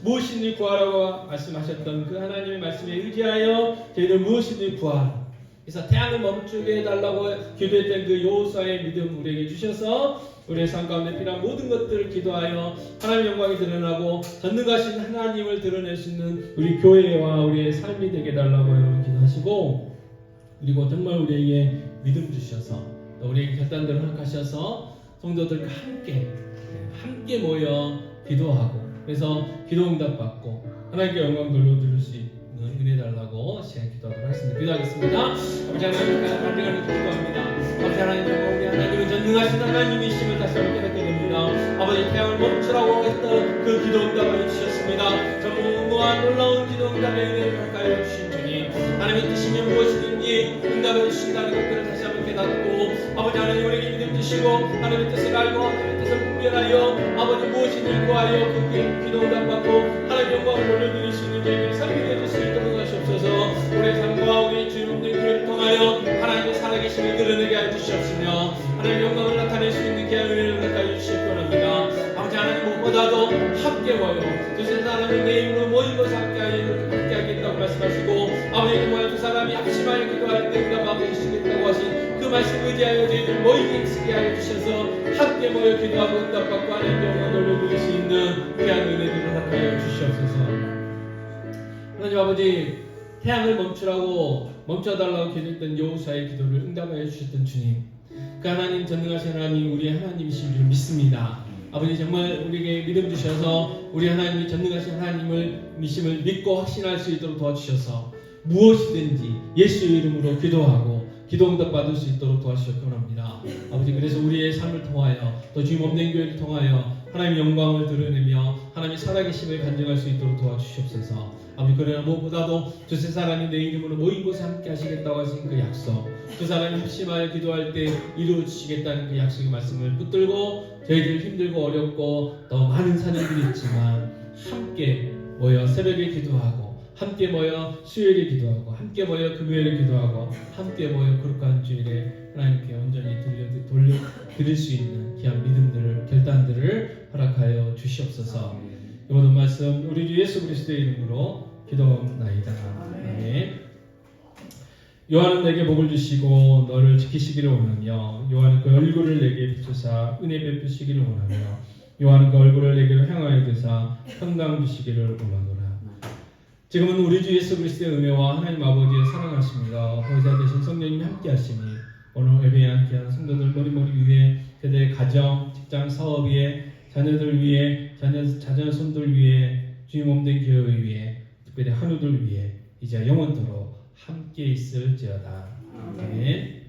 무엇이든지 구하라고 말씀하셨던 그 하나님의 말씀에 의지하여 저희들 무엇이든지 구하라. 그래서 태양을 멈추게 해달라고 기도했던 그 여호수아의 믿음 우리에게 주셔서 우리의 삶 가운데 필요한 모든 것들을 기도하여 하나님의 영광이 드러나고 전능하신 하나님을 드러낼 수 있는 우리 교회와 우리의 삶이 되게 해달라고 기도하시고, 그리고 정말 우리에게 믿음 주셔서 또 우리에게 결단들을 허락하셔서 성도들과 함께 모여 기도하고, 그래서 기도 응답 받고 하나님께 영광 돌려드릴 수 있는 은혜 달라고 시간 기도하도록 하겠습니다. 기도하겠습니다. 아버지 하나님, 간절히 기도합니다. 아버지 하나님, 우리 하나님은 전능하신 하나님이심을 다시 한번 깨닫게 됩니다. 아버지, 태양을 멈추라고 했던 그 기도 응답을 주셨습니다. 정무한 놀라운 기도 응답의 은혜를 가까이 주신 주님, 하나님의 뜻이면 무엇이든지 응답해 주신다는 것들을 다시 한번 깨닫고, 아버지 하나님, 우리에게 믿음 주시고 하나님의 뜻을 알고 하나님의 뜻을 분별하여 아버지 무엇이든지 구하여 그 기도 응답 받고 하나님의 영광을 올려드릴 수 있는 저희들의 삶이 되어줄 수 있도록 하시옵소서. 우리의 삶과 우리 주님 없는 교회를 통하여 하나님의 살아계심을 드러내게 해주시옵시며 하나님의 영광을 나타낼 수 있는 귀한 은혜를 가까이 주실 원합니다. 아버지 하나님, 무엇보다도 함께 모여 두세 사람이 내 이름으로 모인 것을 함께 하겠다고 말씀하시고, 아버지 정말 두 사람이 합심하여 기도할 때 응답 받게 해주시겠다고 하신 그 말씀 의지하여 저희들 모이게 쓰게 하여 주셔서 함께 모여 기도하고 응답 받고 하나님의 영광을 올려드릴 수 있는 귀한 은혜들을 나타내 주시옵소서. 하나님 아버지, 태양을 멈춰달라고 기도했던 여호수아의 기도를 응답하여 주셨던 주님, 그 하나님, 전능하신 하나님, 우리의 하나님이신 줄 믿습니다. 아버지, 정말 우리에게 믿음 주셔서 우리 하나님이 전능하신 하나님을 미심을 믿고 확신할 수 있도록 도와주셔서 무엇이든지 예수의 이름으로 기도하고 기도 응답 받을 수 있도록 도와주셨기 원합니다. 아버지, 그래서 우리의 삶을 통하여 또 주님 없는 교회를 통하여 하나님의 영광을 드러내며 하나님의 살아계심을 간증할 수 있도록 도와주시옵소서. 아버지, 그러나 무엇보다도 두세 사람이 내 이름으로 모인 곳에 함께 하시겠다고 하신 그 약속, 두 사람이 합심하여 기도할 때 이루어 주시겠다는 그 약속의 말씀을 붙들고 저희들 힘들고 어렵고 또 많은 사정들이 있지만 함께 모여 새벽에 기도하고, 함께 모여 수요일에 기도하고, 함께 모여 금요일에 기도하고, 함께 모여 거룩한 주일에 하나님께 온전히 돌려드릴 수 있는 귀한 믿음들을, 결단들을 허락하여 주시옵소서. 이 모든 말씀 우리 주 예수 그리스도의 이름으로 기도하옵나이다. 아멘. 요한은 내게 복을 주시고 너를 지키시기를 원하며 요한은 그 얼굴을 내게 비추사 은혜 베푸시기를 원하며 요한은 그 얼굴을 내게로 향하여 드사 평강 주시기를 원하노라. 지금은 우리 주 예수 그리스도의 은혜와 하나님 아버지의 사랑하심과 보혜사 되신 성령님이 함께하시니 오늘 예배에 함께한 성도들 머리머리 위에 그들의 가정, 직장, 사업 위에 자녀들 위에 자녀손들 위에 주님 몸된 교회 위에 특별히 한우들 위에 이제 영원토록 함께 있을지어다. 아멘.